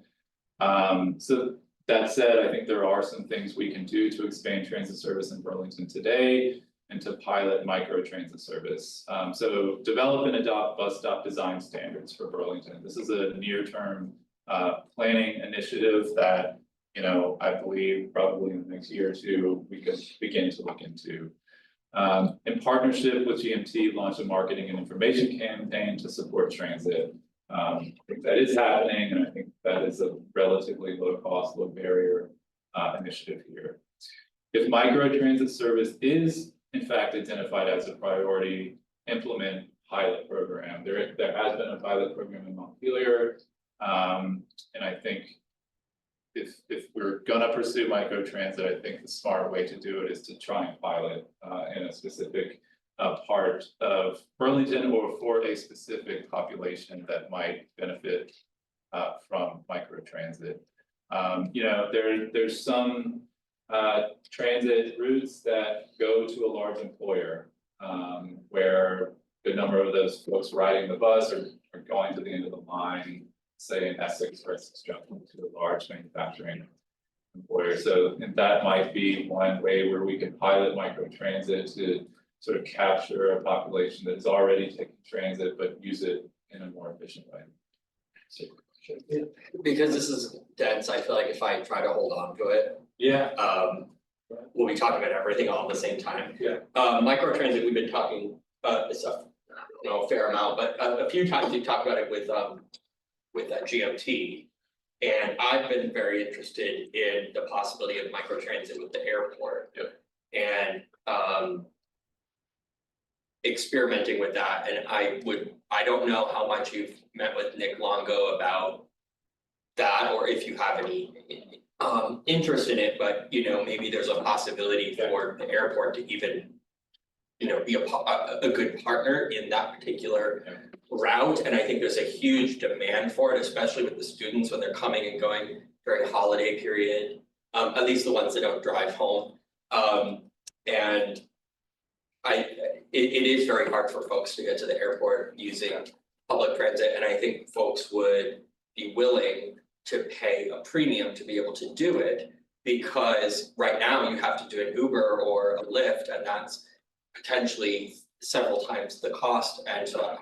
So that said, I think there are some things we can do to expand transit service in Burlington today and to pilot micro transit service. So develop and adopt bus stop design standards for Burlington. This is a near-term planning initiative that, you know, I believe probably in the next year or two, we could begin to look into. In partnership with GMT, launch a marketing and information campaign to support transit. I think that is happening, and I think that is a relatively low cost, low barrier initiative here. If microtransit service is in fact identified as a priority, implement pilot program. There has been a pilot program in Montpelier. And I think if we're gonna pursue microtransit, I think the smart way to do it is to try and pilot in a specific part of Burlington or for a specific population that might benefit from microtransit. You know, there's some transit routes that go to a large employer where a number of those folks riding the bus are going to the end of the line, say in Essex versus jumping to a large manufacturing employer. So and that might be one way where we can pilot microtransit to sort of capture a population that is already taking transit, but use it in a more efficient way. So, Because this is dense, I feel like if I try to hold on to it, yeah, we'll be talking about everything all at the same time. Yeah. Microtransit, we've been talking, it's a, you know, a fair amount, but a few times we've talked about it with GMT. And I've been very interested in the possibility of microtransit with the airport. Yep. And experimenting with that, and I don't know how much you've met with Nick Longo about that, or if you have any interest in it, but you know, maybe there's a possibility for the airport to even, you know, be a good partner in that particular route. And I think there's a huge demand for it, especially with the students when they're coming and going during holiday period, at least the ones that don't drive home. And it is very hard for folks to get to the airport using public transit, and I think folks would be willing to pay a premium to be able to do it, because right now you have to do an Uber or a Lyft, and that's potentially several times the cost. And so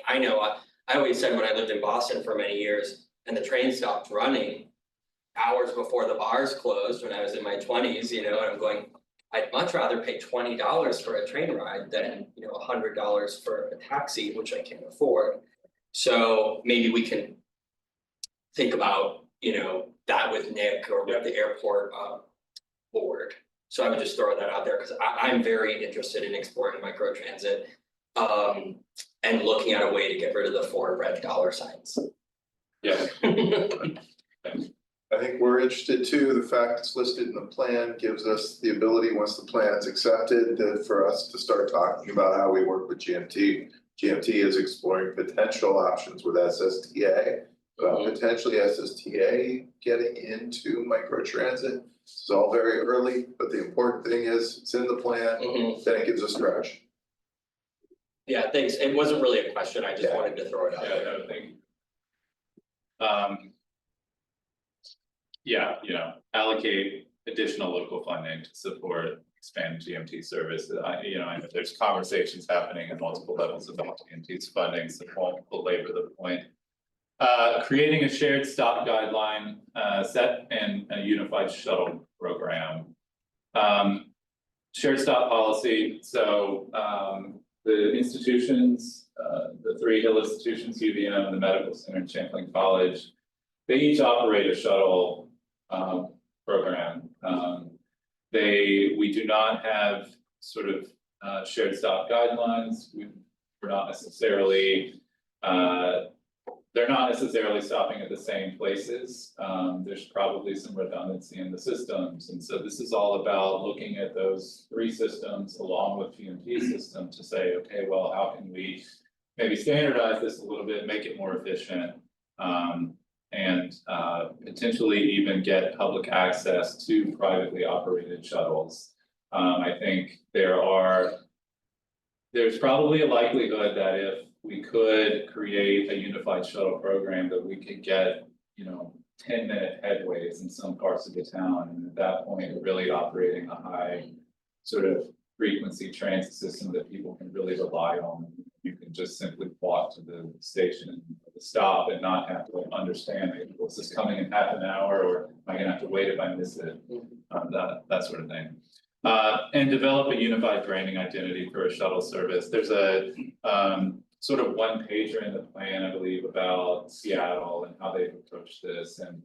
I know I always said when I lived in Boston for many years and the train stopped running hours before the bars closed when I was in my 20s, you know, and I'm going, I'd much rather pay $20 for a train ride than, you know, $100 for a taxi, which I can't afford. So maybe we can think about, you know, that with Nick or with the airport board. So I would just throw that out there because I'm very interested in exploring microtransit and looking at a way to get rid of the 4 red dollar signs. yeah. I think we're interested too. The fact it's listed in the plan gives us the ability, once the plan's accepted, for us to start talking about how we work with GMT. GMT is exploring potential options with SSTA, potentially SSTA getting into microtransit. It's all very early, but the important thing is it's in the plan, then it gives us stretch. Yeah, thanks. It wasn't really a question. I just wanted to throw it out there. No, thank you. Yeah, you know, allocate additional local funding to support expand GMT service. You know, I know there's conversations happening at multiple levels about GMT's funding, so I won't belabor the point. Creating a shared stop guideline set and a unified shuttle program. Shared stop policy, so the institutions, the 3 Hill institutions, UVM, the Medical Center, and Champlain College, they each operate a shuttle program. We do not have sort of shared stop guidelines. We're not necessarily they're not necessarily stopping at the same places. There's probably some redundancy in the systems. And so this is all about looking at those 3 systems along with GMT system to say, okay, well, how can we maybe standardize this a little bit, make it more efficient, and potentially even get public access to privately operated shuttles. I think there's probably a likelihood that if we could create a unified shuttle program that we could get, you know, 10-minute headways in some parts of the town, and at that point, really operating a high sort of frequency transit system that people can really rely on. You can just simply walk to the station, the stop and not have to understand, like, was this coming in half an hour, or am I gonna have to wait if I miss it? That sort of thing. And develop a unified branding identity for a shuttle service. There's a sort of one pager in the plan, I believe, about Seattle and how they've approached this. And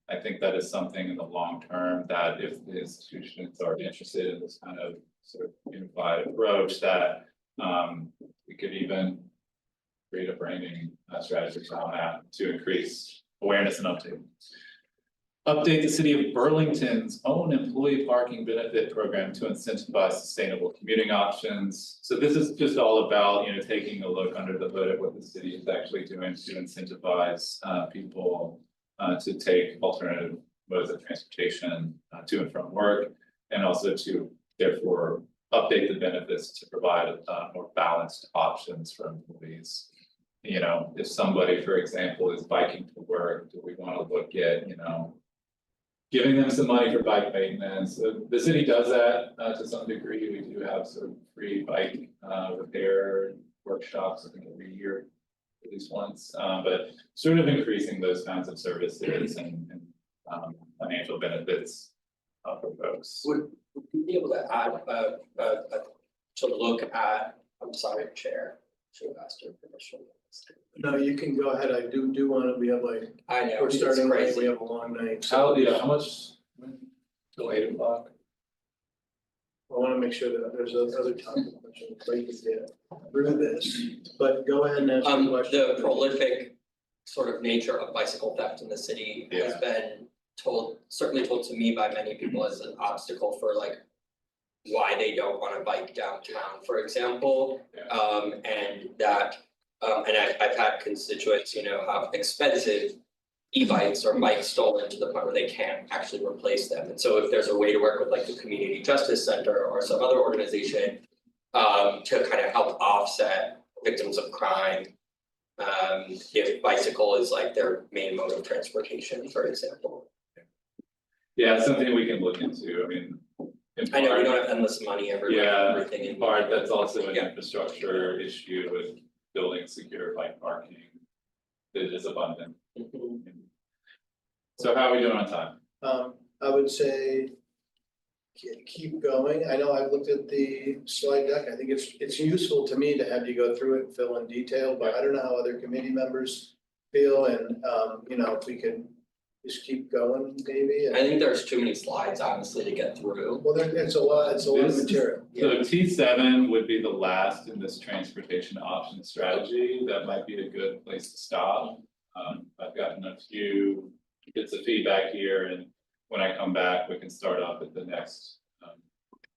I think that is something in the long term that if the institutions are interested in this kind of sort of unified approach, that we could even create a branding strategy on that to increase awareness and uptake. Update the city of Burlington's own employee parking benefit program to incentivize sustainable commuting options. So this is just all about, taking a look under the hood at what the city is actually doing to incentivize people to take alternative modes of transportation to and from work, and also to therefore update the benefits to provide more balanced options for employees. If somebody, for example, is biking to work, do we want to look at, giving them some money for bike maintenance? The city does that to some degree. We do have sort of free bike repair workshops, I think every year, at least once, but sort of increasing those kinds of services and financial benefits for folks. Would we be able to add to look at, I'm sorry, Chair, should have asked your permission. No, you can go ahead. I do want to, we have like, I know, we're it's starting late, crazy. we have a long night. So How much, till 8 o'clock? I want to make sure that there's other topic questions, like to get through this, but go ahead and ask your question. The prolific sort of nature of bicycle theft in the city has been certainly told to me by many people as an obstacle for like why they don't want to bike downtown, for example. And that, and I've had constituents, have expensive e-bikes or bikes stolen to the point where they can't actually replace them. And so if there's a way to work with like the Community Justice Center or some other organization to kind of help offset victims of crime, if bicycle is like their main mode of transportation, for example. Yeah, it's something we can look into. I mean, I know we don't have endless money everything in part, that's also an infrastructure issue with building secure bike parking that is abundant. So how are we doing on time? I would say keep going. I know I've looked at the slide deck. I think it's useful to me to have you go through it and fill in detail, but I don't know how other committee members feel, and if we can just keep going maybe. I think there's too many slides honestly to get through. Well, it's a lot of material. So T7 would be the last in this transportation option strategy. That might be a good place to stop. I've gotten a few bits of feedback here, and when I come back, we can start off with the next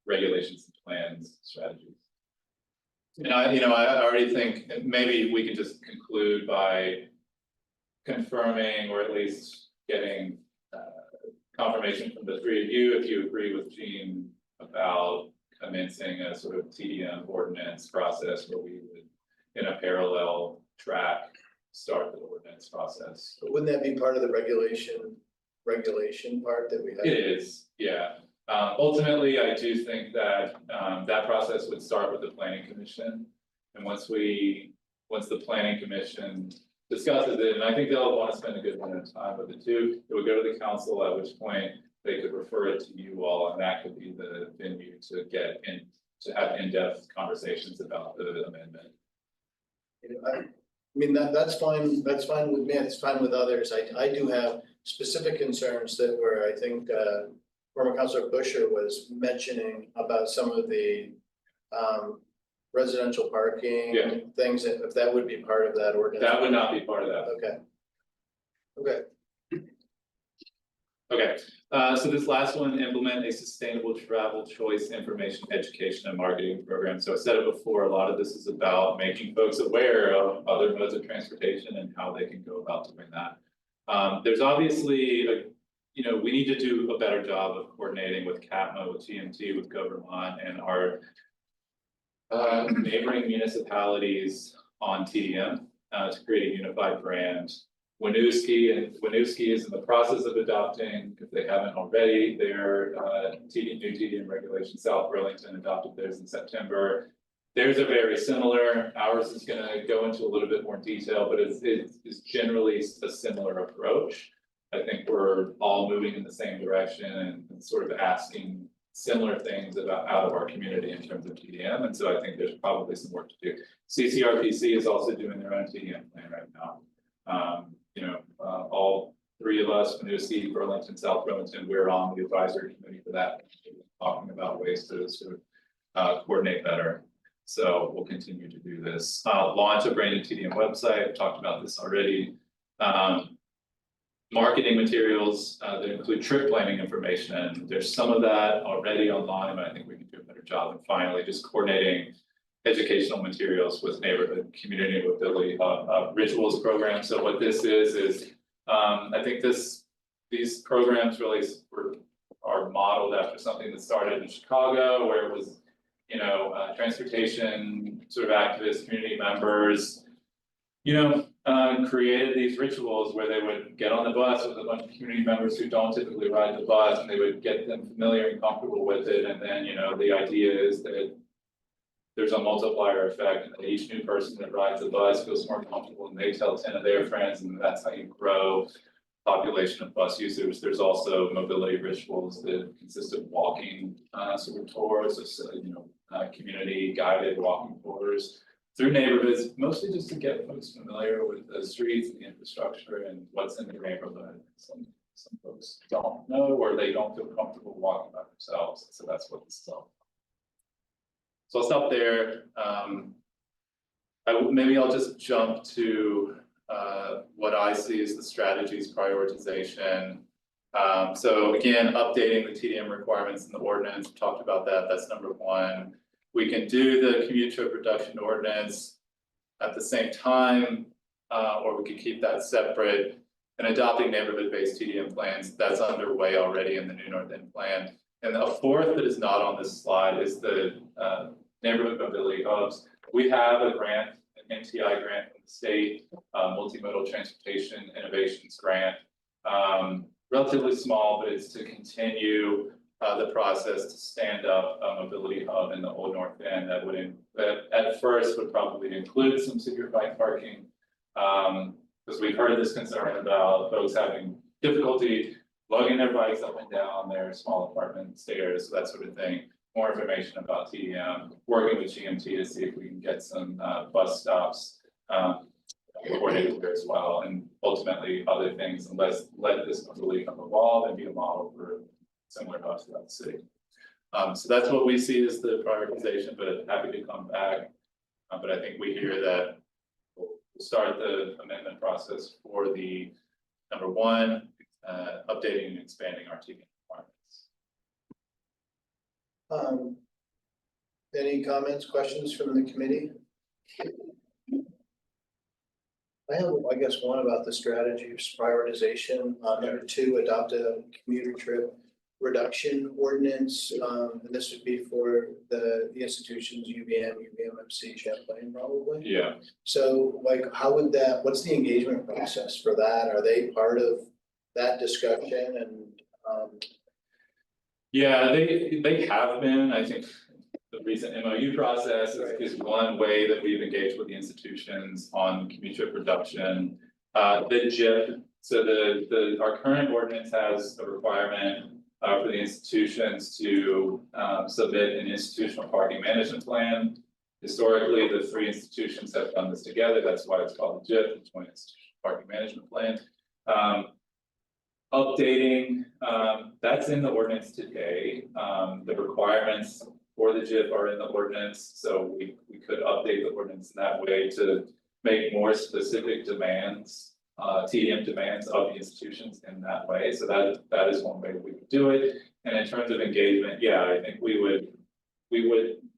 regulations and plans strategies. And I already think maybe we can just conclude by confirming, or at least getting confirmation from the three of you, if you agree with Jean about commencing a sort of TDM ordinance process where we would, in a parallel track, start the ordinance process. Wouldn't that be part of the regulation part that we have? It is, yeah. Ultimately, I do think that that process would start with the planning commission. And once the planning commission discusses it, and I think they'll want to spend a good amount of time with it too, it would go to the council, at which point they could refer it to you all, and that could be the venue to get in, to have in-depth conversations about the amendment. I mean, that's fine with me, it's fine with others. I do have specific concerns that were, I think, former Councilor Busher was mentioning about some of the residential parking things, if that would be part of that ordinance. That would not be part of that. Okay. So this last one, implement a sustainable travel choice information, education, and marketing program. So I said it before, a lot of this is about making folks aware of other modes of transportation and how they can go about doing that. There's obviously we need to do a better job of coordinating with CAPMA, with GMT, with Government, and our neighboring municipalities on TDM to create a unified brand. Winooski is in the process of adopting, if they haven't already, their new TDM regulation. South Burlington adopted theirs in September. theirs are very similar. Ours is gonna go into a little bit more detail, but it's generally a similar approach. I think we're all moving in the same direction and sort of asking similar things out of our community in terms of TDM, and so I think there's probably some work to do. CCRPC is also doing their own TDM plan right now. All three of us, Winooski, Burlington, South Burlington, we're on the advisory committee for that, talking about ways to sort of coordinate better. So we'll continue to do this. Launch a branded TDM website, I've talked about this already. Marketing materials that include trip planning information. There's some of that already online, but I think we can do a better job. And finally, just coordinating educational materials with neighborhood community mobility rituals program. So what this is I think these programs really are modeled after something that started in Chicago, where it was, transportation sort of activists, community members, created these rituals where they would get on the bus with a bunch of community members who don't typically ride the bus, and they would get them familiar and comfortable with it. And then, the idea is that there's a multiplier effect, and each new person that rides the bus feels more comfortable, and they tell 10 of their friends, and that's how you grow population of bus users. There's also mobility rituals that consist of walking sort of tours, community guided walking tours through neighborhoods, mostly just to get folks familiar with the streets and the infrastructure and what's in their neighborhood. Some folks don't know, or they don't feel comfortable walking by themselves, so that's what this is all. So I'll stop there. Maybe I'll just jump to what I see as the strategy's prioritization. So again, updating the TDM requirements in the ordinance, we talked about that, that's number one. We can do the commute trip reduction ordinance at the same time, or we could keep that separate. And adopting neighborhood-based TDM plans, that's underway already in the new North End plan. And a fourth that is not on this slide is the neighborhood mobility hubs. We have a grant, an NTI grant from the state, multimodal transportation innovations grant. Relatively small, but it's to continue the process to stand up a mobility hub in the Old North End that would, at first, would probably include some secure bike parking. Because we've heard this concern about folks having difficulty lugging their bikes up and down their small apartment stairs, that sort of thing. More information about TDM, working with GMT to see if we can get some bus stops coordinated there as well, and ultimately other things, and let this mobility hub evolve and be a model for similar hubs throughout the city. So that's what we see as the prioritization, but happy to come back. But I think we hear that we'll start the amendment process for the number one, updating and expanding our TDM requirements. Any comments, questions from the committee? I have, I guess, one about the strategy of prioritization. Number two, adopt a commuter trip reduction ordinance. And this would be for the institutions, UVM, UVMFC, Champlain, probably. Yeah. So like, how would that, what's the engagement process for that? Are they part of that discussion? And yeah, they have been. I think the recent MOU process is one way that we've engaged with the institutions on commute trip reduction. The JIP, so our current ordinance has a requirement for the institutions to submit an institutional parking management plan. Historically, the three institutions have done this together. That's why it's called the JIP, the Joint Institutional Parking Management Plan. Updating, that's in the ordinance today. The requirements for the JIP are in the ordinance, so we could update the ordinance in that way to make more specific demands, TDM demands of the institutions in that way. So that is one way we would do it. And in terms of engagement, yeah, I think we would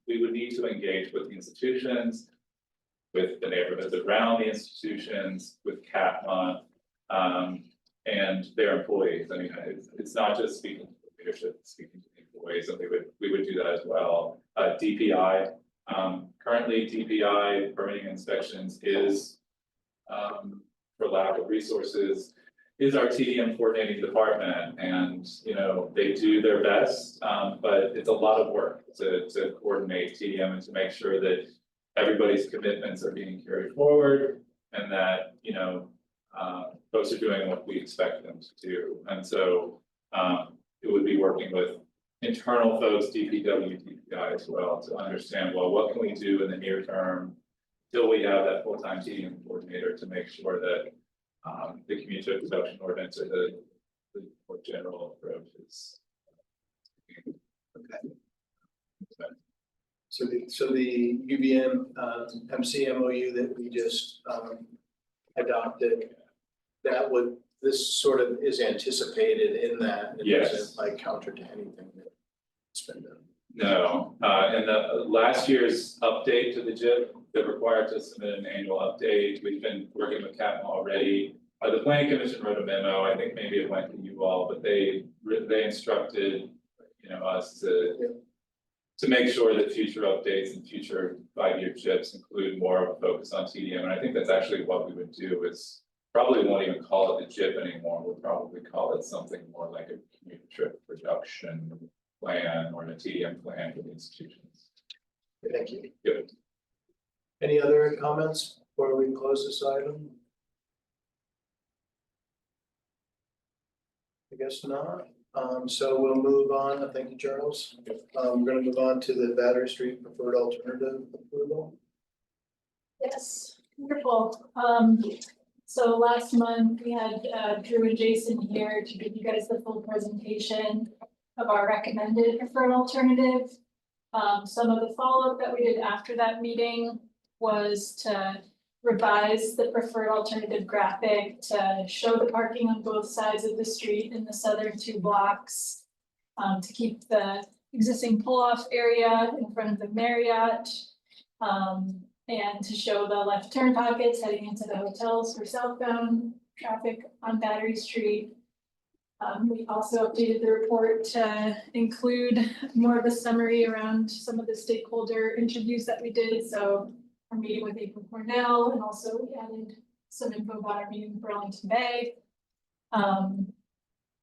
need to engage with the institutions, with the neighborhoods around the institutions, with CAPMA, and their employees. I mean, it's not just speaking to the leadership, it's speaking to the employees, and we would do that as well. DPI, currently DPI permitting inspections is, for lack of resources, is our TDM coordinating department, and, you know, they do their best, but it's a lot of work to coordinate TDM and to make sure that everybody's commitments are being carried forward, and that, you know, folks are doing what we expect them to do, and so, it would be working with internal folks, DPW, DPI as well, to understand, well, what can we do in the near term till we have that full-time TDM coordinator to make sure that the community production ordinance or the more general approach is. Okay. So the UVM MCMOU that we just adopted, this sort of is anticipated in that. It Yes. doesn't like counter to anything that's been done. No, and the last year's update to the JIP that required to submit an annual update, we've been working with CAPMA already. The planning commission wrote a memo, I think maybe it went to you all, but they instructed, you know, us to make sure that future updates and future 5-year JIPs include more of a focus on TDM, and I think that's actually what we would do. Is probably won't even call it the JIP anymore, we'll probably call it something more like a community trip production plan or a TDM plan for the institutions. Thank you. Good. Any other comments before we close this item? I guess not. So we'll move on. Thank you, Charles. We're gonna move on to the Battery Street preferred alternative approval. Yes, wonderful. So last month we had Drew and Jason here to give you guys the full presentation of our recommended preferred alternative. Some of the follow-up that we did after that meeting was to revise the preferred alternative graphic to show the parking on both sides of the street in the southern 2 blocks. To keep the existing pull-off area in front of the Marriott. And to show the left turn pockets heading into the hotels for southbound traffic on Battery Street. We also updated the report to include more of a summary around some of the stakeholder interviews that we did. So our meeting with April Cornell, and also we added some info about our meeting with Burlington Bay.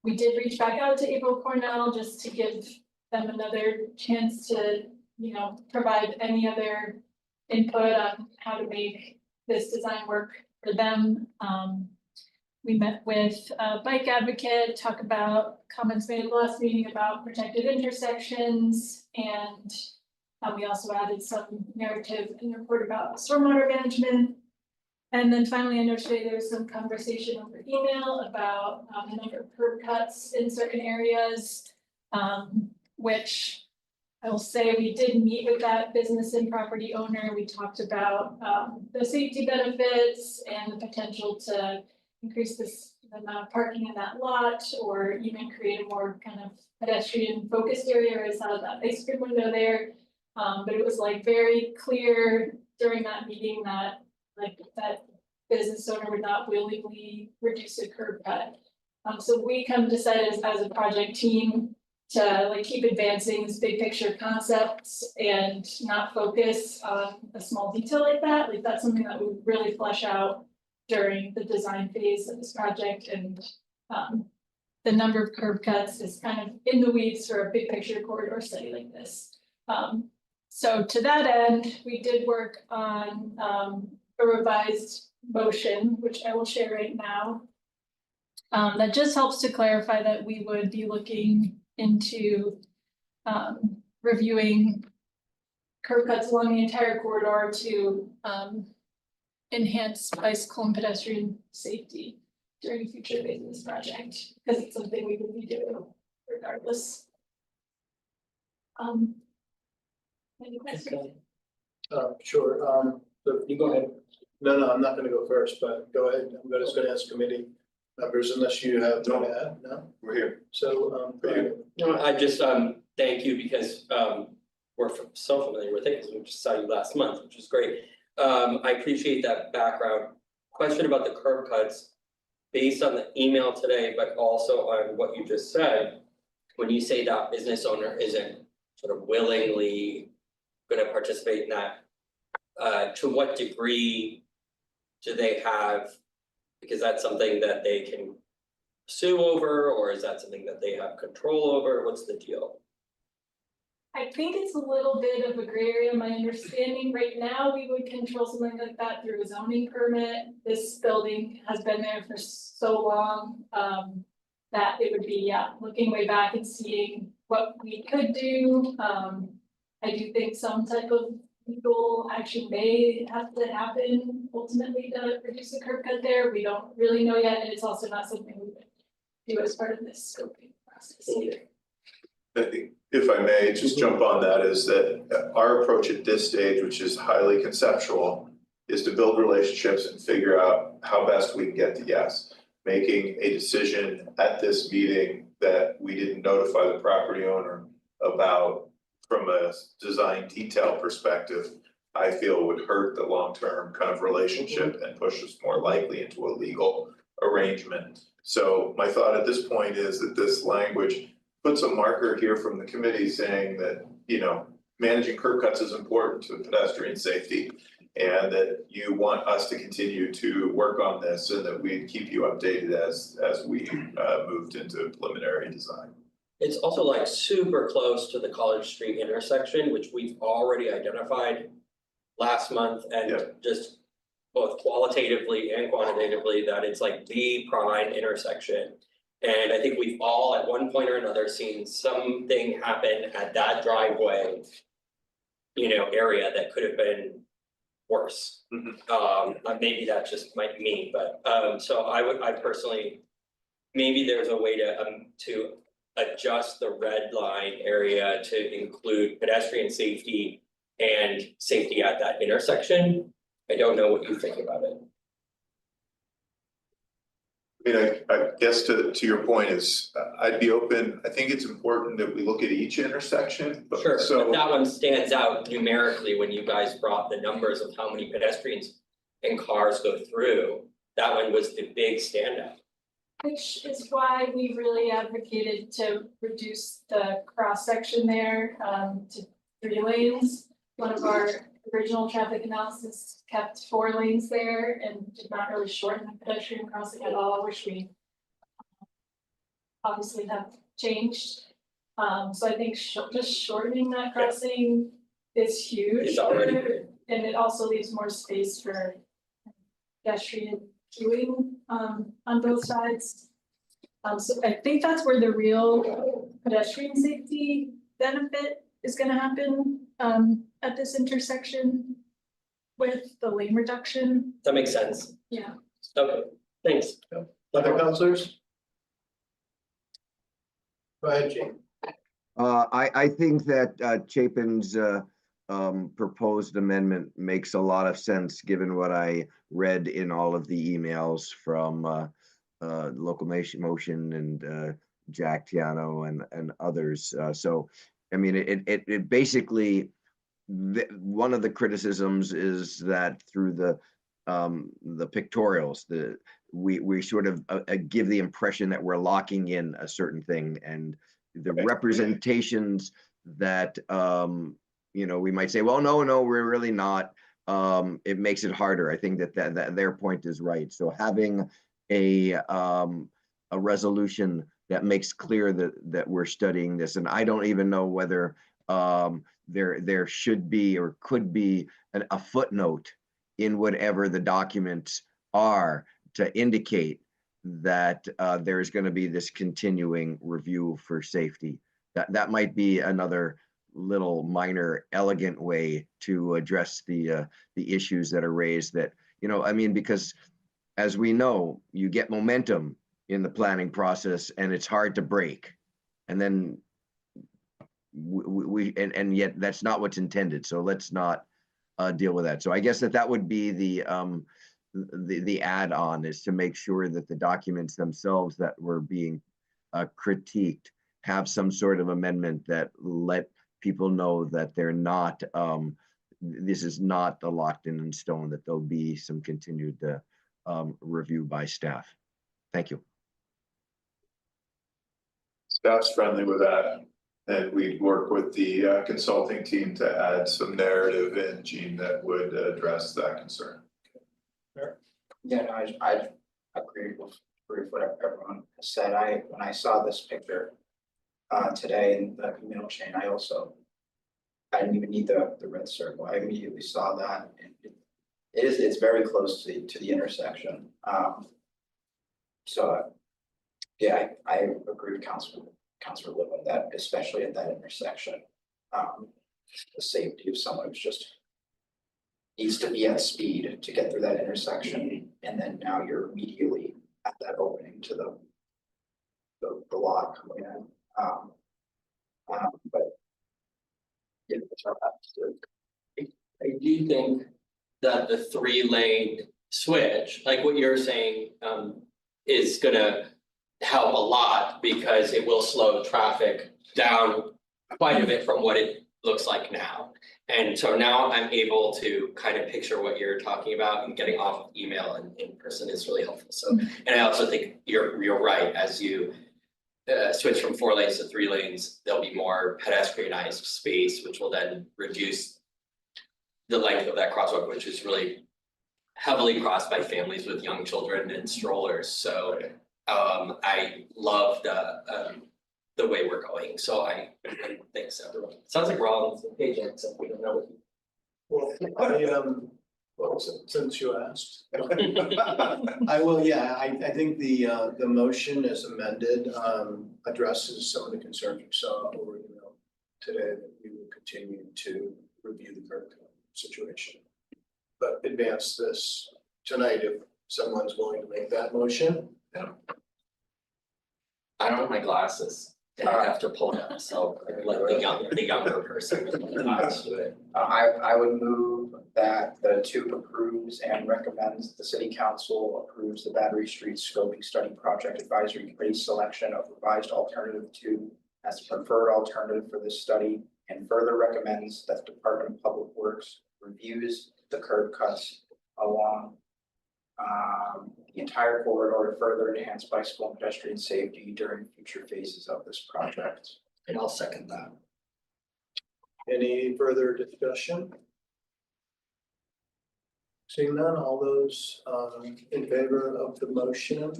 We did reach back out to April Cornell just to give them another chance to, you know, provide any other input on how to make this design work for them. We met with a bike advocate, talk about comments made at the last meeting about protected intersections, and we also added some narrative in the report about stormwater management. And then finally, I know today there was some conversation over email about the number of curb cuts in certain areas, which I will say we did meet with that business and property owner. We talked about the safety benefits and the potential to increase the amount of parking in that lot, or even create a more kind of pedestrian focused area. I saw that ice cream window there. But it was like very clear during that meeting that that business owner would not willingly reduce a curb cut. So we kind of decided as a project team to like keep advancing this big picture concepts and not focus on a small detail like that. Like that's something that we really flesh out during the design phase of this project, and the number of curb cuts is kind of in the weeds for a big picture corridor study like this. So to that end, we did work on a revised motion, which I will share right now. That just helps to clarify that we would be looking into reviewing curb cuts along the entire corridor to enhance bicycle and pedestrian safety during future phases of this project, because it's something we would be doing regardless. Any questions? Sure, You go ahead. no, I'm not gonna go first, but go ahead. I'm just gonna ask committee members unless you have to add, no? We're here. So, For you. No, I just thank you because we're so familiar with it because we just saw you last month, which is great. I appreciate that background. Question about the curb cuts, based on the email today, but also on what you just said. When you say that business owner isn't sort of willingly gonna participate in that, to what degree do they have? Because that's something that they can sue over, or is that something that they have control over? What's the deal? I think it's a little bit of a gray area. My understanding right now, we would control something like that through a zoning permit. This building has been there for so long, that it would be, yeah, looking way back and seeing what we could do. I do think some type of legal action may have to happen ultimately to reduce the curb cut there. We don't really know yet, and it's also not something we would do as part of this scoping process either. If I may, just jump on that, is that our approach at this stage, which is highly conceptual, is to build relationships and figure out how best we can get to yes. Making a decision at this meeting that we didn't notify the property owner about from a design detail perspective, I feel would hurt the long-term kind of relationship and push us more likely into a legal arrangement. So my thought at this point is that this language puts a marker here from the committee saying that, you know, managing curb cuts is important to pedestrian safety. And that you want us to continue to work on this and that we keep you updated as we moved into preliminary design. It's also like super close to the College Street intersection, which we've already identified last month and just both qualitatively and quantitatively that it's like the prime intersection. And I think we've all at one point or another seen something happen at that driveway, you know, area that could have been worse. Maybe that's just might be me, but so I personally, maybe there's a way to adjust the red line area to include pedestrian safety and safety at that intersection. I don't know what you think about it. I mean, I guess to your point is, I'd be open, I think it's important that we look at each intersection, but Sure, so. but that one stands out numerically when you guys brought the numbers of how many pedestrians and cars go through. That one was the big standout. Which is why we really advocated to reduce the cross section there to 3 lanes. One of our original traffic analysis kept 4 lanes there and did not really shorten the pedestrian crossing at all, which we obviously have changed. So I think just shortening that crossing is huge. It's already and it also leaves more space for pedestrian queuing on both sides. So I think that's where the real pedestrian safety benefit is gonna happen at this intersection with the lane reduction. That makes sense. Yeah. Okay, thanks. Other counselors? Go ahead, Jane. I think that Chapin's proposed amendment makes a lot of sense, given what I read in all of the emails from Local Motion and Jack Tiano and others. So, I mean, it basically, one of the criticisms is that through the pictorials, we sort of give the impression that we're locking in a certain thing, and the representations that you know, we might say, well, no, we're really not. It makes it harder. I think that their point is right. So having a resolution that makes clear that we're studying this, and I don't even know whether there should be or could be a footnote in whatever the documents are to indicate that there's going to be this continuing review for safety. That might be another little minor elegant way to address the issues that are raised, that, you know, I mean, because as we know, you get momentum in the planning process and it's hard to break. And then and yet that's not what's intended. So let's not deal with that. So I guess that would be the add-on, is to make sure that the documents themselves that were being critiqued have some sort of amendment that let people know that they're not, this is not locked in stone, that there'll be some continued review by staff. Thank you. Staff's friendly with that, and we'd work with the consulting team to add some narrative in, Gene, that would address that concern. Yeah, no, I agree with agree with what everyone has said. When I saw this picture today in the email chain, I didn't even need the red circle. I immediately saw that, and it's very close to the intersection. So yeah, I agree with Councilor Lewin that especially at that intersection, the safety of someone who's just needs to be at speed to get through that intersection, and then now you're immediately at that opening to the lot coming in. But yeah, that's what I have to do. I do think that the 3-lane switch, like what you're saying, is gonna help a lot because it will slow traffic down quite a bit from what it looks like now. And so now I'm able to kind of picture what you're talking about, and getting off of email and in person is really helpful. So, and I also think you're right, as you switch from 4 lanes to 3 lanes, there'll be more pedestrianized space, which will then reduce the length of that crosswalk, which is really heavily crossed by families with young children and strollers. So I love the way we're going. So I thanks everyone. Sounds like we're all on the same page, except we don't know what. Well, since you asked. I will, yeah, I think the motion as amended, addresses some of the concerns we saw over email today, that we will continue to review the current situation. But advance this tonight if someone's willing to make that motion. I don't have my glasses. I have to pull it up, so let the younger person do it. I would move that the TEUC approves and recommends the city council approves the Battery Street Scoping Study Project Advisory Committee selection of revised alternative 2 as the preferred alternative for this study, and further recommends that the Department of Public Works reviews the curb cuts along the entire corridor to further enhance bicycle and pedestrian safety during future phases of this project. And I'll second that. Any further discussion? Seeing none, all those in favor of the motion,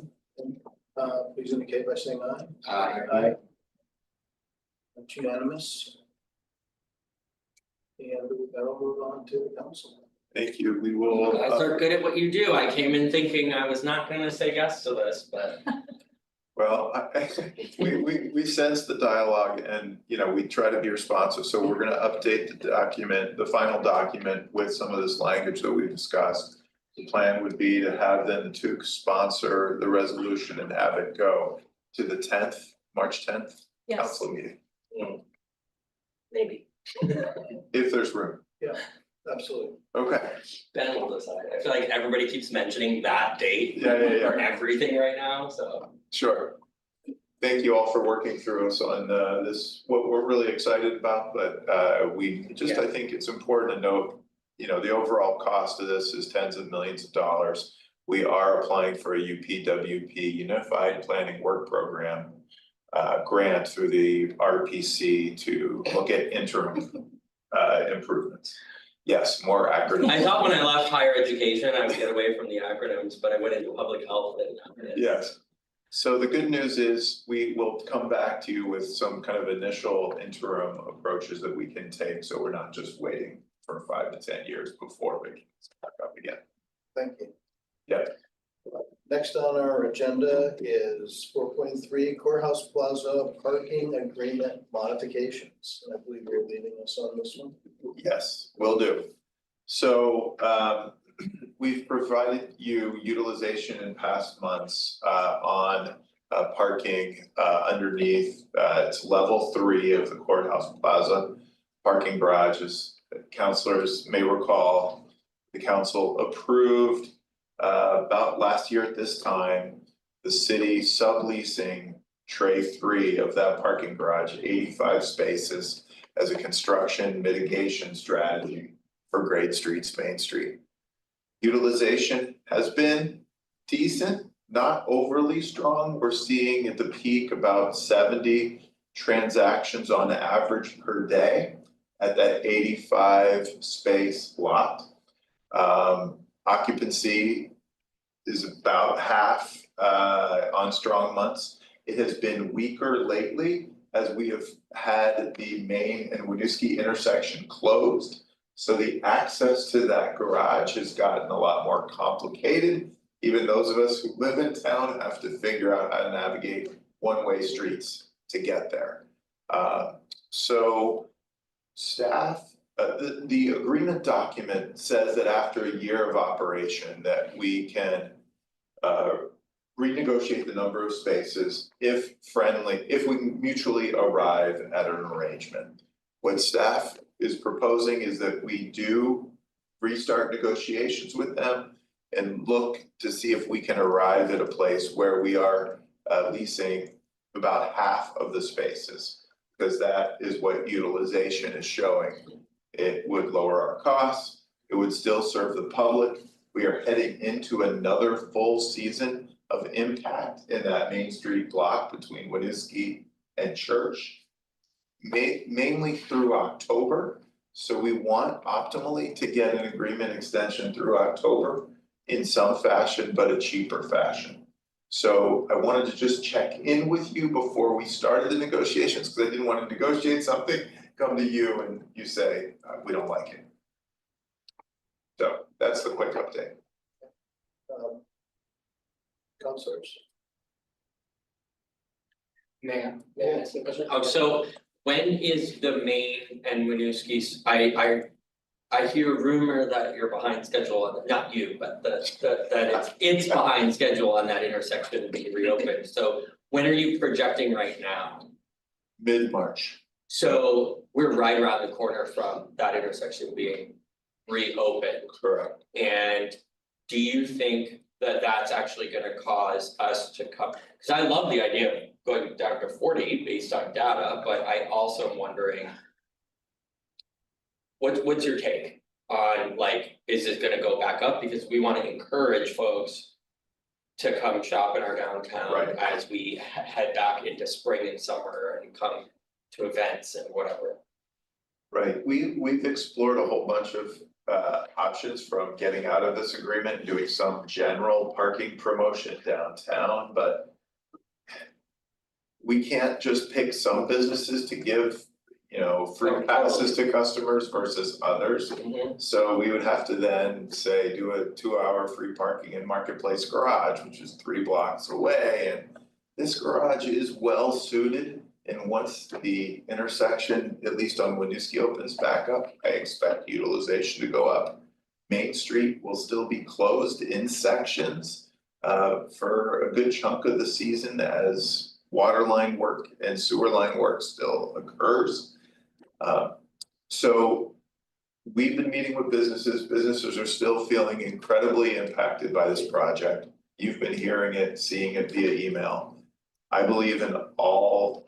please indicate by saying aye. Aye. That's unanimous. And that'll move on to the council. Thank you. We You will. guys are good at what you do. I came in thinking I was not gonna say yes to this, but. Well, we sense the dialogue and, we try to be responsive, so we're gonna update the document, the final document with some of this language that we've discussed. The plan would be to have then the TEUC sponsor the resolution and have it go to the 10th, March 10th Yes, council meeting, Maybe. if there's room. Absolutely. Okay, Ben will decide. I feel like everybody keeps mentioning that date. Yeah. For everything right now, so. sure. Thank you all for working through us on this, what we're really excited about, but we just, I think it's important to note, the overall cost of this is tens of millions of dollars. We are applying for a UPWP, Unified Planning Work Program grant through the RPC to look at interim improvements. Yes, more acronyms. I thought when I left higher education, I would get away from the acronyms, but I went into public health and. Yes. So the good news is we will come back to you with some kind of initial interim approaches that we can take. So we're not just waiting for 5 to 10 years before we can back up again. Thank you. Yeah. Next on our agenda is 4.3 Courthouse Plaza Parking Agreement Modifications. And I believe you're leading us on this one. Yes, will do. So we've provided you utilization in past months on parking underneath. It's level 3 of the Courthouse Plaza parking garages. Councilors may recall, the council approved about last year at this time, the city subleasing tray 3 of that parking garage, 85 spaces, as a construction mitigation strategy for grade streets, Main Street. Utilization has been decent, not overly strong. We're seeing at the peak about 70 transactions on average per day at that 85 space lot. Occupancy is about half on strong months. It has been weaker lately as we have had the Main and Winooski intersection closed. So the access to that garage has gotten a lot more complicated. Even those of us who live in town have to figure out how to navigate one-way streets to get there. So staff, the agreement document says that after a year of operation that we can renegotiate the number of spaces if we mutually arrive at an arrangement. What staff is proposing is that we do restart negotiations with them and look to see if we can arrive at a place where we are leasing about half of the spaces, because that is what utilization is showing. It would lower our costs, it would still serve the public. We are heading into another full season of impact in that Main Street block between Winooski and Church. Mainly through October, so we want optimally to get an agreement extension through October in some fashion, but a cheaper fashion. So I wanted to just check in with you before we started the negotiations, because I didn't want to negotiate something, come to you and you say, we don't like it. So that's the quick update. Councilors. May I ask a question? Oh, so when is the Main and Winooski's, I hear rumor that you're behind schedule on, not you, but that it's behind schedule on that intersection being reopened, so when are you projecting right now? Mid-March. So we're right around the corner from that intersection being reopened. Correct. And do you think that that's actually gonna cause us to come, cause I love the idea of going down to 40 based on data, but I also am wondering. What's your take on, like, is it gonna go back up, because we wanna encourage folks to come shop in our downtown Right. as we head back into spring and summer and come to events and whatever. Right, we've explored a whole bunch of options, from getting out of this agreement and doing some general parking promotion downtown, but we can't just pick some businesses to give, free passes to customers versus others. So we would have to then say, do a 2-hour free parking in Marketplace Garage, which is 3 blocks away, and this garage is well suited. And once the intersection, at least on Winooski, opens back up, I expect utilization to go up. Main Street will still be closed in sections for a good chunk of the season as water line work and sewer line work still occurs. So we've been meeting with businesses. Businesses are still feeling incredibly impacted by this project. You've been hearing it, seeing it via email. I believe in all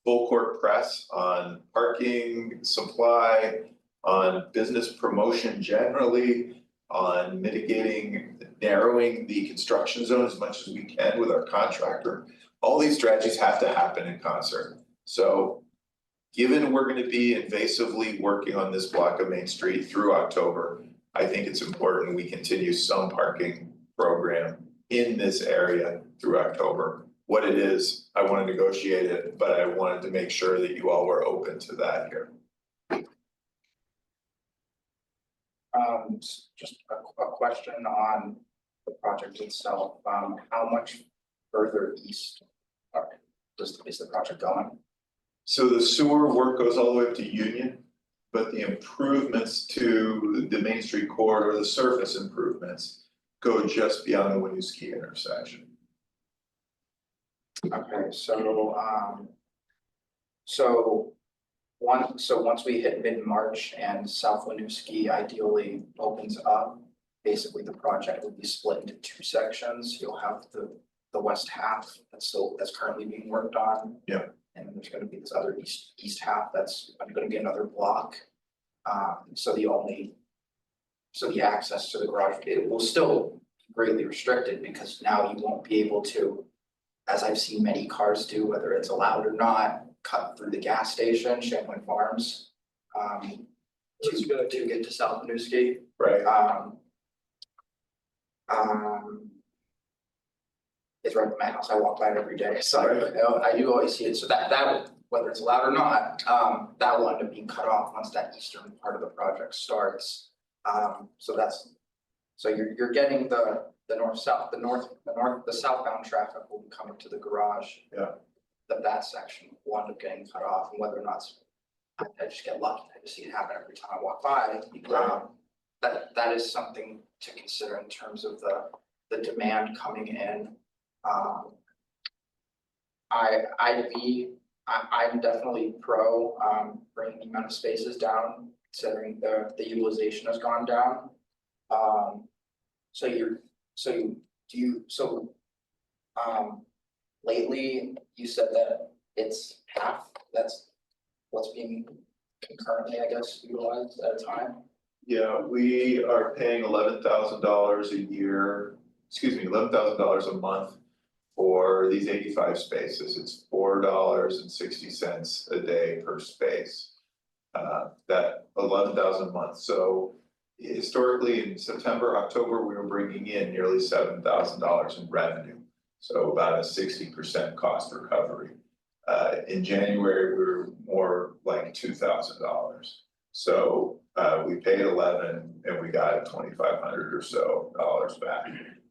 full court press on parking supply, on business promotion generally, on mitigating, narrowing the construction zone as much as we can with our contractor. All these strategies have to happen in concert. So given we're gonna be invasively working on this block of Main Street through October, I think it's important we continue some parking program in this area through October. What it is, I wanna negotiate it, but I wanted to make sure that you all were open to that here. Just a question on the project itself, how much further east is the project going? So the sewer work goes all the way up to Union, but the improvements to the Main Street corridor, the surface improvements, go just beyond the Winooski intersection. Okay, once we hit mid-March and South Winooski ideally opens up, basically the project would be split into 2 sections. You'll have the west half that's currently being worked on. Yeah. And then there's gonna be this other east half that's gonna be another block. So the access to the garage, it will still be greatly restricted, because now you won't be able to, as I've seen many cars do, whether it's allowed or not, cut through the gas station, Champlain Farms. To get to South Winooski. Right. It's right by my house, I walk by it every day, so I do always see it, so that, whether it's allowed or not, that will end up being cut off once that eastern part of the project starts. So you're getting the north-south, the southbound traffic will be coming to the garage. Yeah. That section will end up getting cut off, and whether or not I just get lucky, I just see it happen every time I walk by. That is something to consider in terms of the demand coming in. I'm definitely pro bringing the amount of spaces down, considering the utilization has gone down. Lately, you said that it's half, that's what's being concurrently, I guess, utilized at a time. Yeah, we are paying $11,000 a year, $11,000 a month for these 85 spaces. It's $4.60 a day per space. That 11,000 a month. So historically in September, October, we were bringing in nearly $7,000 in revenue. So about a 60% cost recovery. In January, we were more like $2,000. So we paid 11 and we got 2,500 or so dollars back.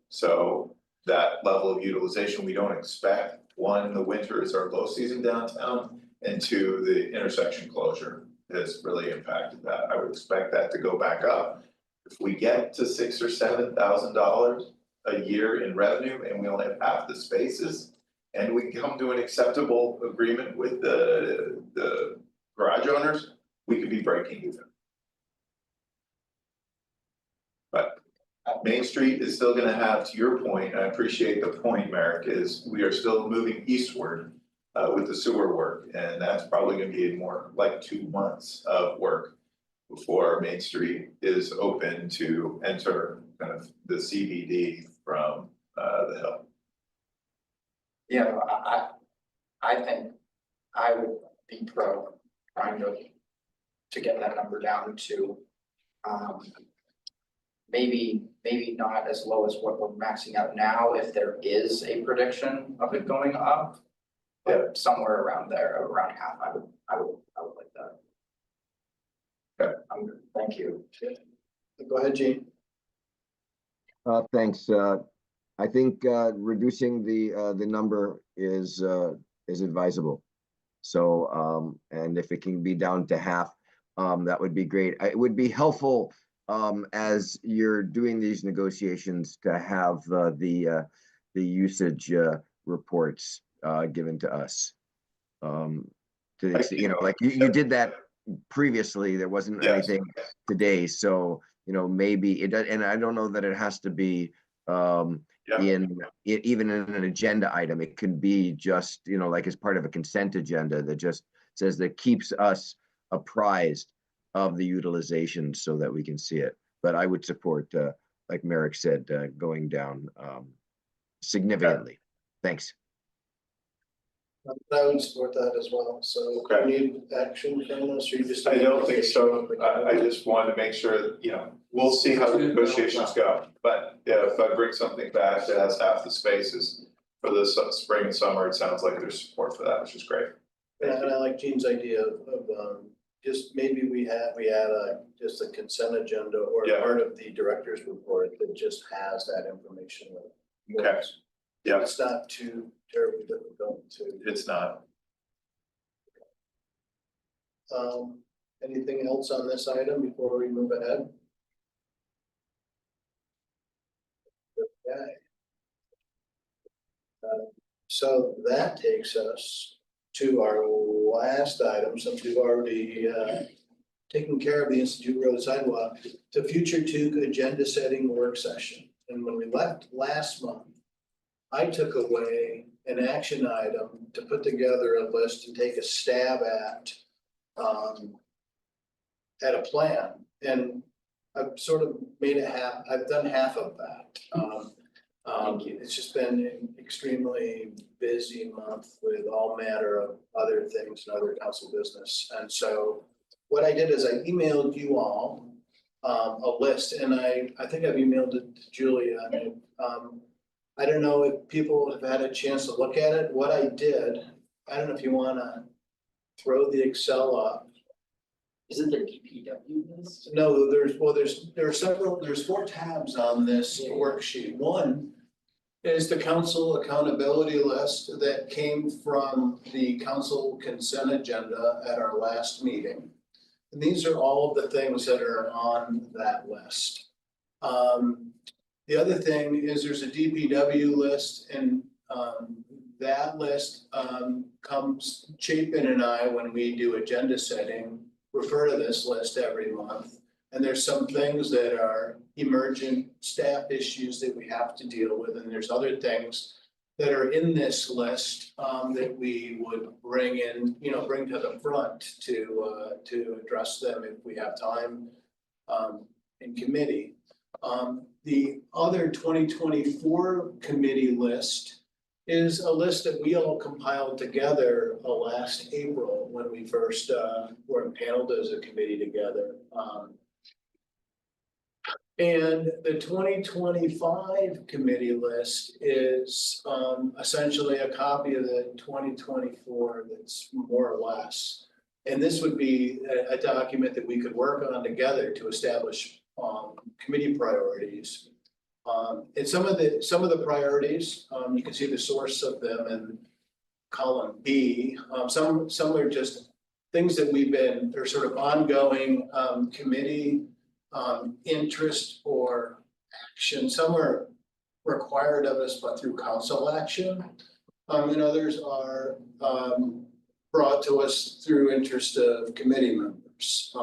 So that level of utilization we don't expect. One, the winter is our low season downtown, and two, the intersection closure has really impacted that. I would expect that to go back up. If we get to $6,000 or $7,000 a year in revenue and we only have half the spaces, and we come to an acceptable agreement with the garage owners, we could be breaking even. But Main Street is still gonna have, to your point, I appreciate the point, Merrick, is we are still moving eastward with the sewer work, and that's probably gonna be more like 2 months of work before Main Street is open to enter kind of the CBD from the hill. Yeah, I think I would be pro trying to get that number down to maybe not as low as what we're maxing out now, if there is a prediction of it going up. But somewhere around there, around half, I would like that. Okay. Thank you. Go ahead, Gene. Thanks. I think reducing the number is advisable. So and if it can be down to half, that would be great. It would be helpful as you're doing these negotiations to have the usage reports given to us. To the extent, you know, like you did that previously, there wasn't Yes. anything today, so you know, maybe it does, and I don't know that it has to be even in an agenda item. It can be just, you know, like as part of a consent agenda that just says that keeps us apprised of the utilization so that we can see it. But I would support, like Merrick said, going down significantly. Thanks. I would support that as well. So Okay. we need action from us, or you just? I don't think so. I just wanted to make sure, you know, we'll see how the negotiations go. But yeah, if I bring something back that has half the spaces for the spring and summer, it sounds like there's support for that, which is great. Yeah, and I like Gene's idea of just maybe we add just a consent agenda or Yeah. part of the director's report that just has that information. Okay. Yeah, It's not too terribly difficult to. it's not. Anything else on this item before we move ahead? Okay. So that takes us to our last item, since we've already taken care of the Institute Road Sidewalk, to future TEUC agenda setting work session. And when we left last month, I took away an action item to put together a list and take a stab at a plan. And I've sort of made it I've done half of that. It's just been an extremely busy month with all manner of other things and other council business. And so what I did is I emailed you all a list, and I think I've emailed it to Julia. I don't know if people have had a chance to look at it. What I did, I don't know if you wanna throw the Excel up. Isn't there DPW list? No, there's 4 tabs on this worksheet. One is the council accountability list that came from the council consent agenda at our last meeting. And these are all of the things that are on that list. The other thing is there's a DPW list, and that list comes, Chapin and I, when we do agenda setting, refer to this list every month. And there's some things that are emergent staff issues that we have to deal with, and there's other things that are in this list that we would bring in, bring to the front to address them if we have time in committee. The other 2024 committee list is a list that we all compiled together last April when we first were impaneled as a committee together. And the 2025 committee list is essentially a copy of the 2024 that's more or less. And this would be a document that we could work on together to establish committee priorities. And some of the priorities, you can see the source of them in column B. Some are just things that they're sort of ongoing committee interest or action. Some are required of us, but through council action. And others are brought to us through interest of committee members.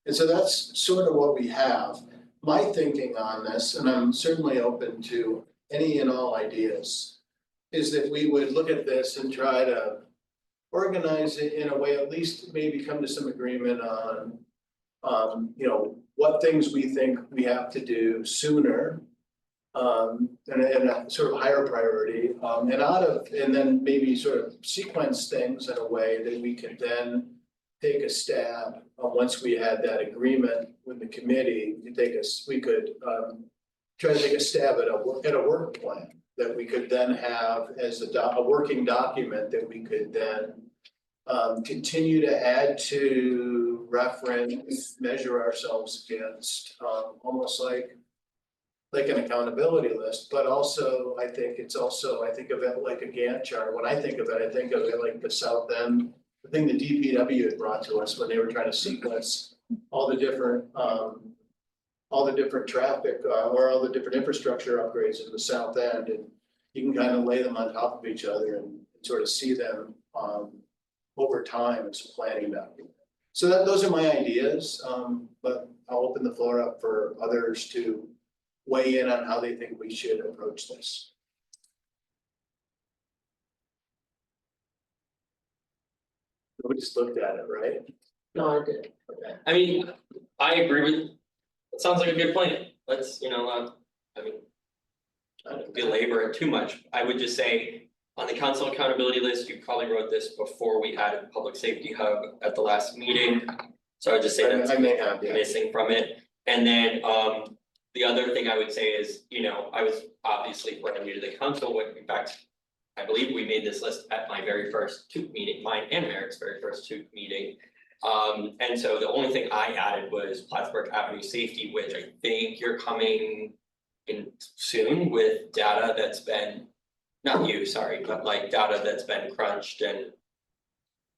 And so that's sort of what we have. My thinking on this, and I'm certainly open to any and all ideas, is that we would look at this and try to organize it in a way, at least maybe come to some agreement on what things we think we have to do sooner. And a sort of higher priority, and then maybe sort of sequence things in a way that we could then take a stab once we had that agreement with the committee. We could try to take a stab at a work plan that we could then have as a working document that we could then continue to add to, reference, measure ourselves against, almost like an accountability list. But also, I think of it like a Gantt chart. When I think of it like the South End, the thing the DPW had brought to us when they were trying to sequence all the different traffic or all the different infrastructure upgrades in the South End, and you can kind of lay them on top of each other and sort of see them over time as a planning document. So those are my ideas, but I'll open the floor up for others to weigh in on how they think we should approach this. We just looked at it, right? No, I did. Okay. I mean, I agree with, it sounds like a good plan. Let's, I don't belabor it too much. I would just say on the council accountability list, you probably wrote this before we had a public safety hub at the last meeting. So I would just say that's I may have, yeah. missing from it. And then the other thing I would say is, I was obviously brand new to the council. In fact, I believe we made this list at my very first TEUC meeting, mine and Merrick's very first TEUC meeting. And so the only thing I added was Plattsburgh Avenue safety, which I think you're coming in soon with data that's been, not you, sorry, but like data that's been crunched and.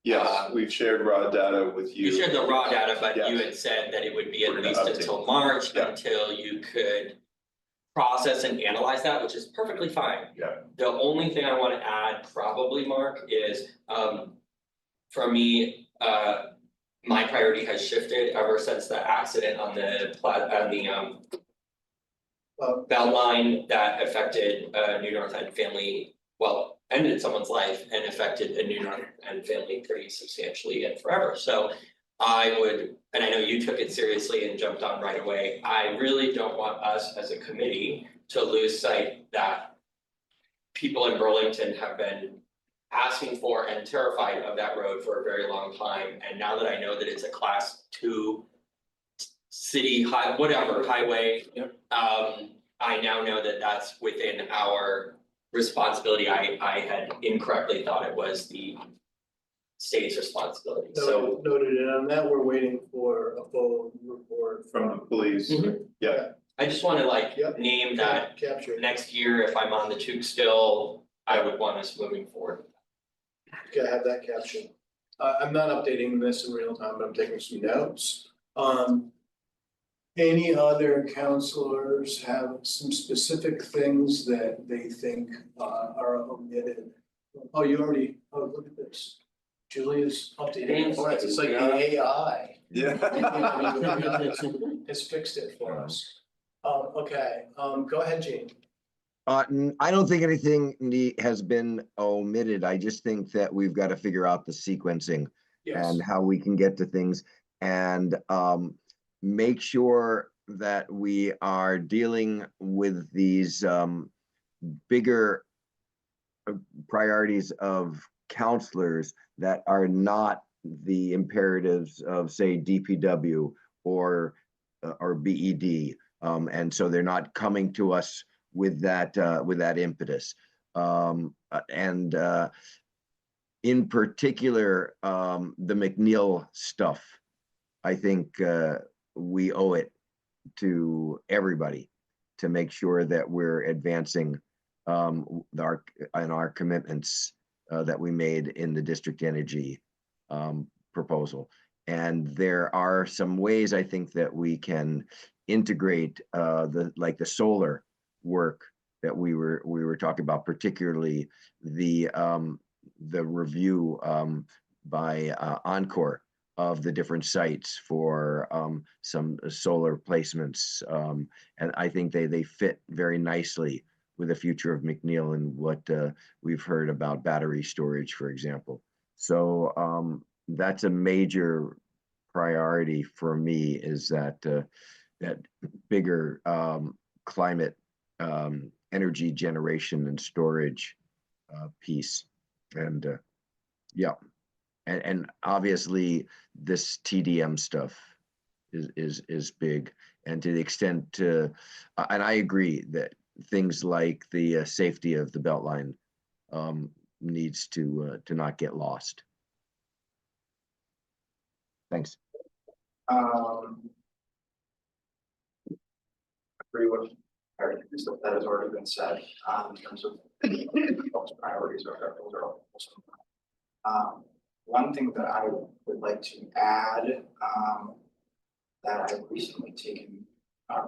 Yes, we've shared raw data with you. You shared the raw data, but Yes. you had said that it would be We're at gonna least update. until March, Yeah. until you could process and analyze that, which is perfectly fine. Yeah. The only thing I wanna add probably, Mark, is for me, my priority has shifted ever since the accident on the Beltline that affected a New North End family, well, ended someone's life and affected a New North End family pretty substantially and forever. So I would, and I know you took it seriously and jumped on right away. I really don't want us as a committee to lose sight that people in Burlington have been asking for and terrified of that road for a very long time. And now that I know that it's a class 2 city highway. I now know that that's within our responsibility. I had incorrectly thought it was the state's responsibility, so. Noted, and on that, we're waiting for a full report From the police, Mhm. yeah, I just wanna like Yep. name that capture. next year, if I'm on the TEUC still, I would want us moving forward. Gotta have that caption. I'm not updating this in real time, but I'm taking some notes. Any other counselors have some specific things that they think are omitted? Oh, you already, oh, look at this. Julia's updating for us. It's like the AI yeah. has fixed it for us. Okay, go ahead, Gene. I don't think anything has been omitted. I just think that we've got to figure out the sequencing Yes, and how we can get to things and make sure that we are dealing with these bigger priorities of counselors that are not the imperatives of, say, DPW or BED. And so they're not coming to us with that impetus. And in particular, the McNeil stuff, I think we owe it to everybody to make sure that we're advancing our commitments that we made in the district energy proposal. And there are some ways I think that we can integrate the solar work that we were talking about, particularly the review by Encore of the different sites for some solar placements. And I think they fit very nicely with the future of McNeil and what we've heard about battery storage, for example. So that's a major priority for me, is that that bigger climate energy generation and storage piece. And yeah, and obviously this TDM stuff is big, and to the extent and I agree that things like the safety of the Beltline needs to not get lost. Thanks. Agree with everything that has already been said, in terms of those priorities those are also. One thing that I would like to add, that I've recently taken,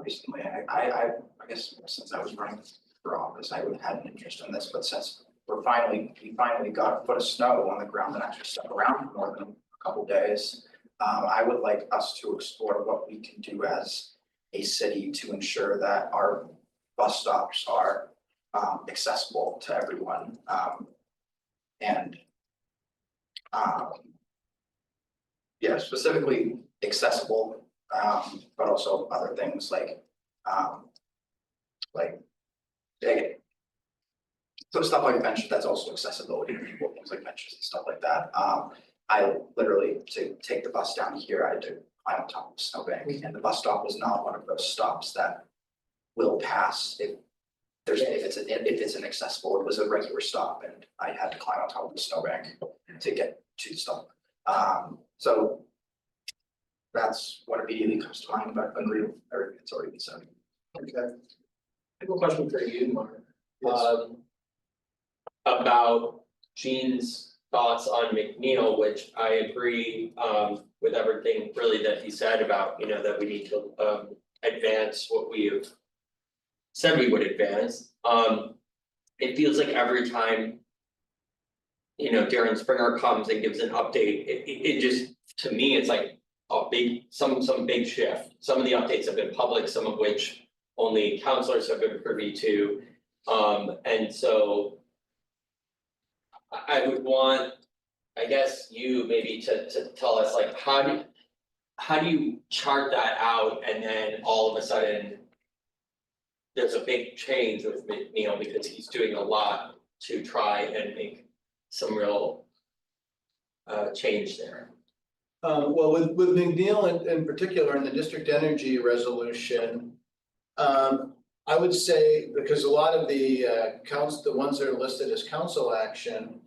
recently, I guess since I was running for office, I would have had an interest in this, but since we finally got a foot of snow on the ground that actually stuck around for more than a couple days. I would like us to explore what we can do as a city to ensure that our bus stops are accessible to everyone. Yeah, specifically accessible, but also other things like so stuff like benches, that's also accessibility to people, things like benches and stuff like that. I literally, to take the bus down here, I had to climb on top of a snowbank, and the bus stop was not one of those stops that will pass if it's inaccessible. It was a regular stop, and I had to climb on top of the snowbank to get to the stop. So that's what immediately comes to mind, but I agree with everything that's already been said. Okay. I have a question for you, Mark. Yes. About Gene's thoughts on McNeil, which I agree with everything really that he said about, that we need to advance what we have said we would advance. It feels like every time Darren Springer comes and gives an update, it just, to me, it's like a big, some big shift. Some of the updates have been public, some of which only counselors have been privy to. And so I would want, I guess, you maybe to tell us, like, how do you chart that out, and then all of a sudden there's a big change with McNeil because he's doing a lot to try and make some real change there. Well, with McNeil in particular, in the district energy resolution, I would say, because a lot of the the ones that are listed as council action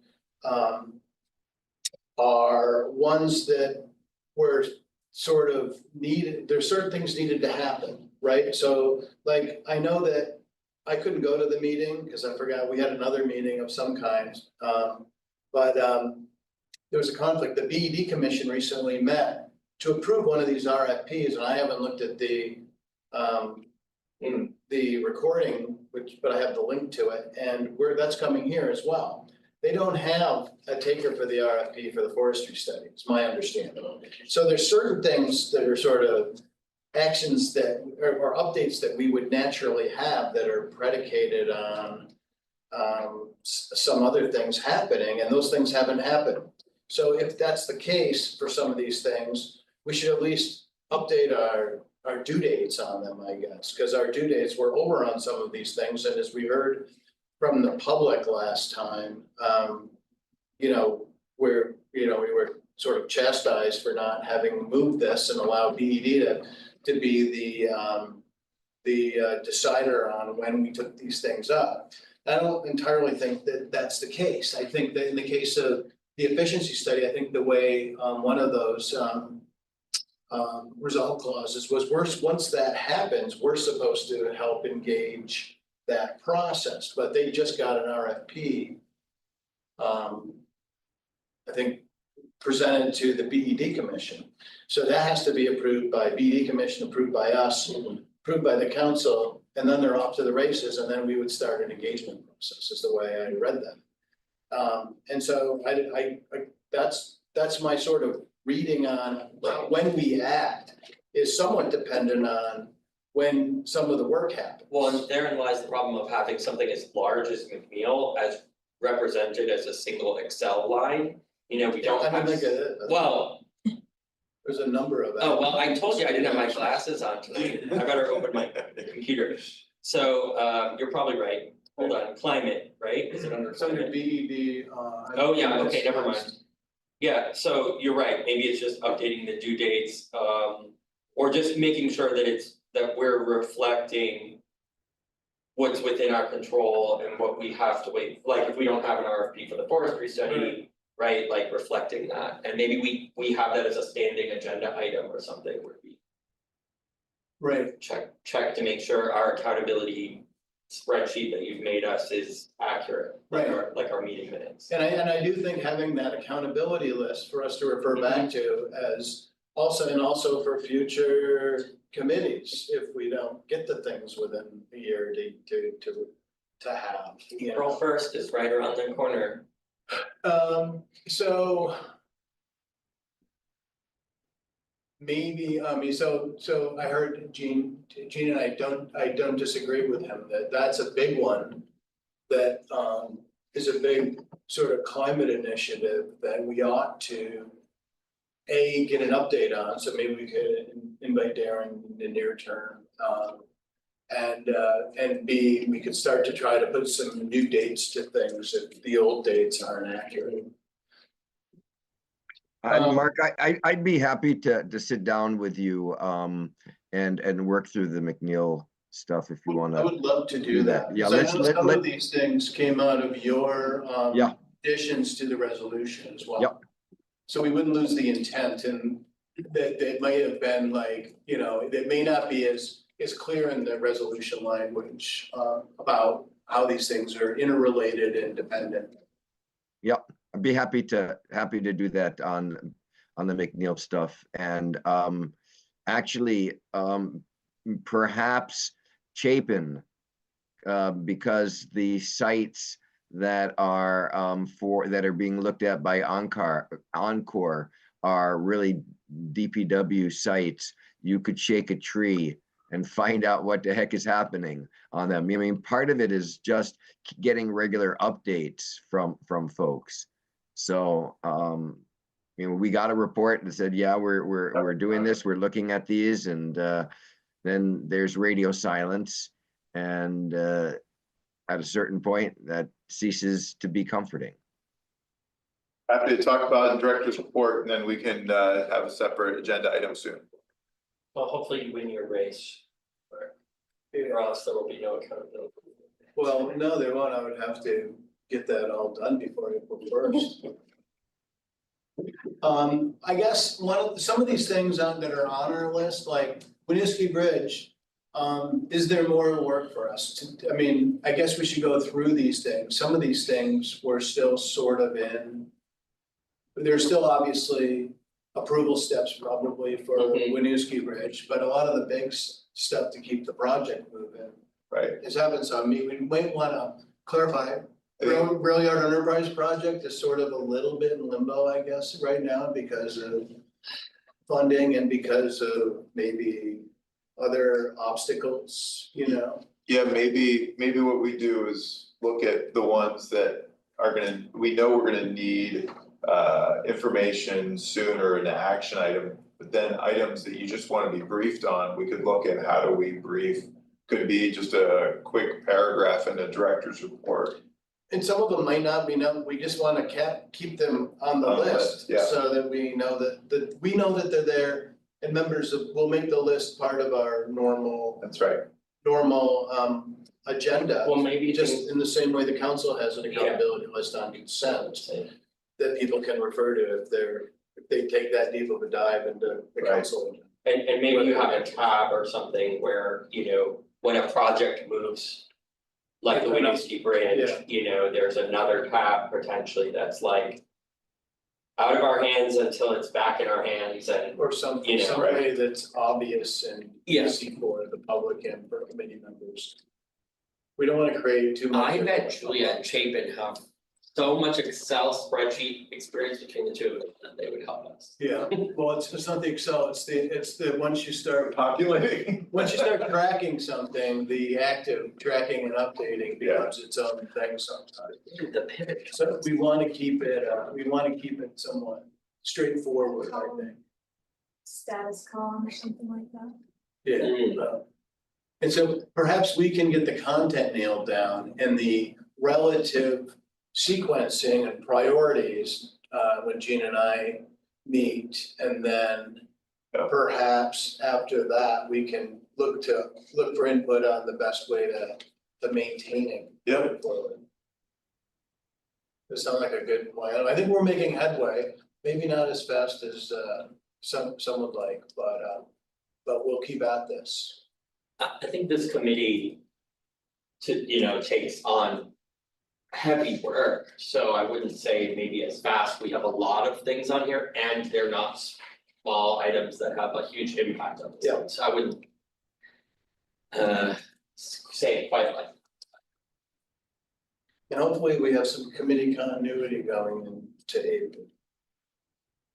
are ones that were sort of needed, there's certain things needed to happen, right? So like, I know that I couldn't go to the meeting because I forgot we had another meeting of some kind. But there was a conflict. The BED Commission recently met to approve one of these RFPs, and I haven't looked at the recording, but I have the link to it, and where that's coming here as well. They don't have a taker for the RFP for the forestry study, it's my understanding. So there's certain things that are sort of actions that, or updates that we would naturally have that are predicated on some other things happening, and those things haven't happened. So if that's the case for some of these things, we should at least update our due dates on them, I guess, because our due dates were over on some of these things, and as we heard from the public last time, you know, where, you know, we were sort of chastised for not having moved this and allowed BED to be the decider on when we took these things up. I don't entirely think that that's the case. I think that in the case of the efficiency study, I think the way one of those result clauses was once that happens, we're supposed to help engage that process, but they just got an RFP. I think presented to the BED Commission. So that has to be approved by BED Commission, approved by us, approved by the council, and then they're off to the races, and then we would start an engagement process, is the way I read that. And so I that's my sort of reading on when we act is somewhat dependent on when some of the work happens. Well, and therein lies the problem of having something as large as McNeil as represented as a single Excel line. You know, we don't I have. don't think it is. Well, There's a number of. oh, well, I told you I didn't have my glasses on tonight. I better open my computer. So, you're probably right. Hold on, climate, right? Is it under It's under climate? BED. Oh, yeah, okay, never mind. Yeah, so you're right. Maybe it's just updating the due dates, or just making sure that we're reflecting what's within our control and what we have to wait, like if we don't have an RFP for the forestry study, right, like reflecting that, and maybe we have that as a standing agenda item or something where we Right. check to make sure our accountability spreadsheet that you've made us is accurate, like our meeting minutes. And I do think having that accountability list for us to refer back to as also for future committees, if we don't get the things within a year to have. You know. April 1st is right around the corner. So. Maybe, so I heard Gene and I don't disagree with him that that's a big one. That is a big sort of climate initiative that we ought to get an update on, so maybe we could invite Darren in the near term. And B, we could start to try to put some new dates to things if the old dates aren't accurate. Mark, I'd be happy to sit down with you and work through the McNeil stuff if you want to. I would love to do that. Yeah, Because I know some of these things came out of your Yeah. additions to the resolution as well. Yep. So we wouldn't lose the intent, and that might have been like, you know, that may not be as clear in the resolution language about how these things are interrelated and dependent. Yep, I'd be happy to do that on the McNeil stuff, and actually perhaps Chapin, because the sites that are that are being looked at by Encore are really DPW sites. You could shake a tree and find out what the heck is happening on them. I mean, part of it is just getting regular updates from folks. So, you know, we got a report that said, yeah, we're doing this, we're looking at these, and then there's radio silence, and at a certain point that ceases to be comforting. Happy to talk about the director's report, and then we can have a separate agenda item soon. Well, hopefully you win your race. or else there will be no accountability. Well, no, they won't. I would have to get that all done before April 1st. I guess some of these things that are on our list, like Winooski Bridge, is there more work for us to, I mean, I guess we should go through these things. Some of these things we're still sort of in. There's still obviously approval steps probably for Winooski Bridge, but a lot of the big stuff to keep the project moving Right. is having some, we might wanna clarify. Rail Yard Enterprise project is sort of a little bit in limbo, I guess, right now because of funding and because of maybe other obstacles, you know? Yeah, maybe what we do is look at the ones that are we know we're gonna need information sooner in the action item. But then items that you just wanna be briefed on, we could look at how do we brief, could be just a quick paragraph in the director's report. And some of them might not be known, we just wanna keep them on the list. yeah. So that we know that they're there and we'll make the list part of our normal That's right. Agenda. Well, maybe Just in the same way the council has an accountability list on consent that people can refer to if they take that deep of a dive into the Right. council. And maybe you have a tab or something where, you know, when a project moves. Like the Winooski Bridge, Yeah. you know, there's another tab potentially that's like. Out of our hands until it's back in our hands and. Or some You know, right. way that's obvious and Yeah. easy for the public and for committee members. We don't wanna create too much. I bet Julia and Chapin have so much Excel spreadsheet experience between the two of them that they would help us. Yeah, well, it's not the Excel, it's the, once you start Populating. tracking something, the active tracking and updating becomes its own thing sometimes. The pivot. So we wanna keep it somewhat straightforward, I think. Status column or something like that. Yeah. And so perhaps we can get the content nailed down and the relative sequencing and priorities, when Gene and I meet. And then Yeah. perhaps after that, we can look for input on the best way to maintaining. Yep. it forward. This sounds like a good plan. I think we're making headway, maybe not as fast as some would like, but we'll keep at this. I think this committee. Takes on. Heavy work, so I wouldn't say maybe as fast, we have a lot of things on here and they're not small items that have a huge impact on this. Yeah. So I wouldn't. Say it quite like. And hopefully we have some committee continuity going into April.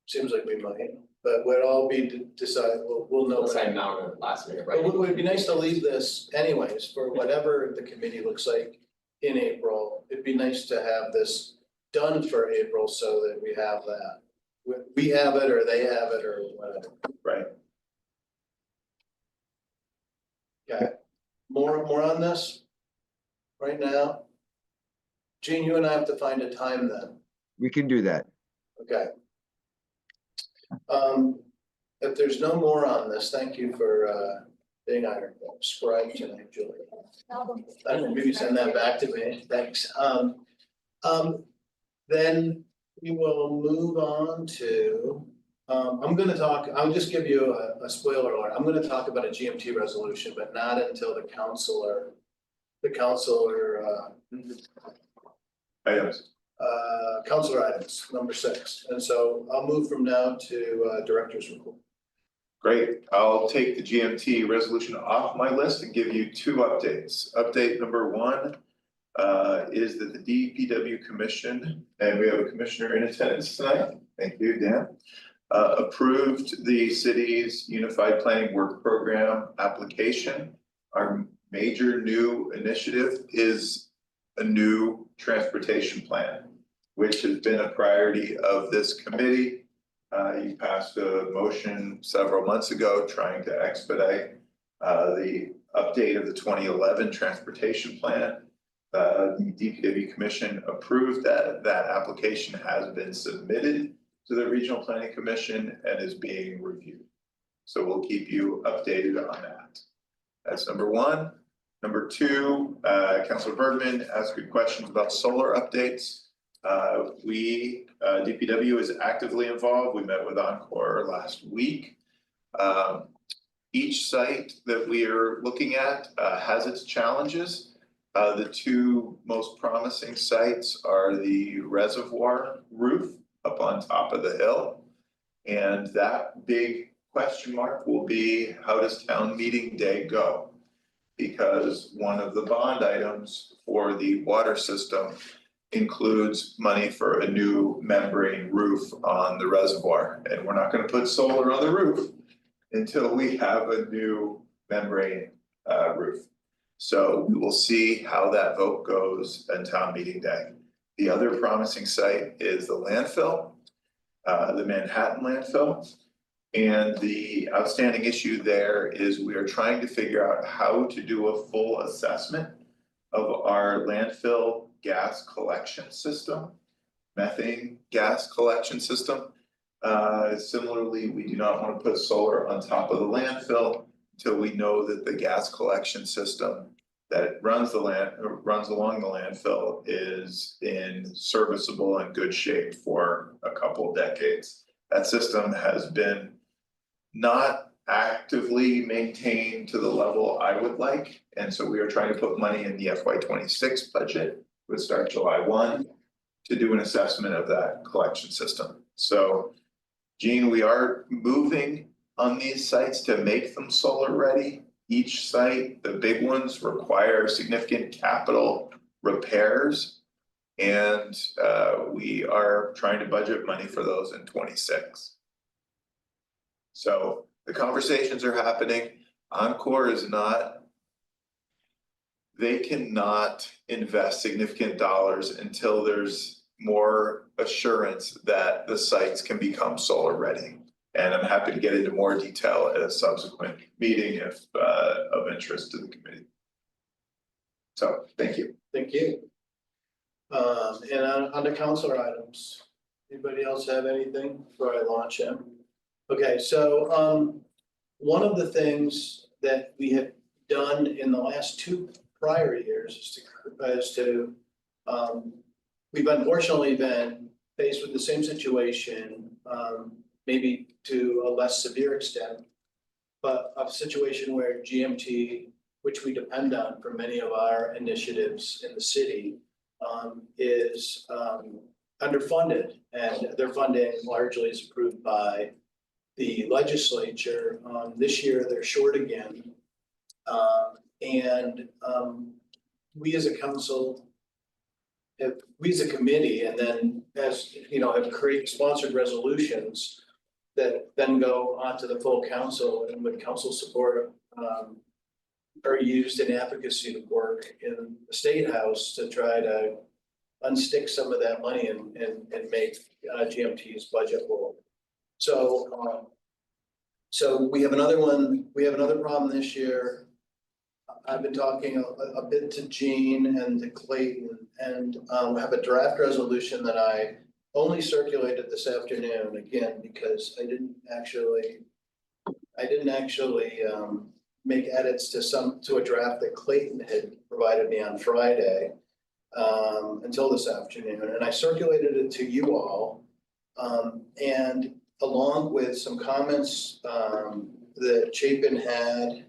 Seems like we might, but we'll all be decided, we'll know. Unless I mount a last minute, right? But it would be nice to leave this anyways, for whatever the committee looks like in April. It'd be nice to have this done for April so that we have that. We have it or they have it or whatever. Right. Okay, more on this right now? Gene, you and I have to find a time then, We can do that. okay? If there's no more on this, thank you for being our scribe tonight, Julie. Maybe send that back to me, thanks. Then we will move on to, I'll just give you a spoiler alert. I'm gonna talk about a GMT resolution, but not until the councilor Items. Councilor Items, number 6. And so I'll move from now to director's report. Great, I'll take the GMT resolution off my list and give you 2 updates. Update number 1 is that the DPW Commission, and we have a commissioner in attendance tonight, thank you, Dan. Approved the city's Unified Planning Work Program application. Our major new initiative is a new transportation plan, which has been a priority of this committee. You passed a motion several months ago trying to expedite the update of the 2011 transportation plan. The DPW Commission approved that application has been submitted to the Regional Planning Commission and is being reviewed. So we'll keep you updated on that. That's number 1. Number two, Councilor Bergman asked good questions about solar updates. DPW is actively involved. We met with Encore last week. Each site that we are looking at has its challenges. The two most promising sites are the reservoir roof up on top of the hill. And that big question mark will be, how does town meeting day go? Because one of the bond items for the water system includes money for a new membrane roof on the reservoir. And we're not gonna put solar on the roof until we have a new membrane roof. So we will see how that vote goes on town meeting day. The other promising site is the landfill, the Manhattan landfill. And the outstanding issue there is we are trying to figure out how to do a full assessment of our landfill gas collection system, methane gas collection system. Similarly, we do not want to put solar on top of the landfill until we know that the gas collection system that runs along the landfill is in serviceable and good shape for a couple of decades. That system has been not actively maintained to the level I would like. And so we are trying to put money in the FY26 budget, would start July 1, to do an assessment of that collection system. So, Gene, we are moving on these sites to make them solar ready. Each site, the big ones, require significant capital repairs. And we are trying to budget money for those in 26. So the conversations are happening. Encore is not, they cannot invest significant dollars until there's more assurance that the sites can become solar ready. And I'm happy to get into more detail at a subsequent meeting if of interest to the committee. So, thank you. Thank you. And on the councilor items, anybody else have anything before I launch in? Okay, so one of the things that we had done in the last two prior years is to we've unfortunately been faced with the same situation, maybe to a less severe extent, but a situation where GMT, which we depend on for many of our initiatives in the city, is underfunded, and their funding largely is approved by the legislature. This year they're short again, and we as a council, we as a committee, and then as you know, have sponsored resolutions that then go on to the full council, and with council support are used in advocacy work in the State House to try to unstick some of that money and make GMT's budget whole. So we have another one. We have another problem this year. I've been talking a bit to Jean and to Clayton, and have a draft resolution that I only circulated this afternoon, again, because I didn't actually make edits to a draft that Clayton had provided me on Friday until this afternoon, and I circulated it to you all, and along with some comments that Chapin had,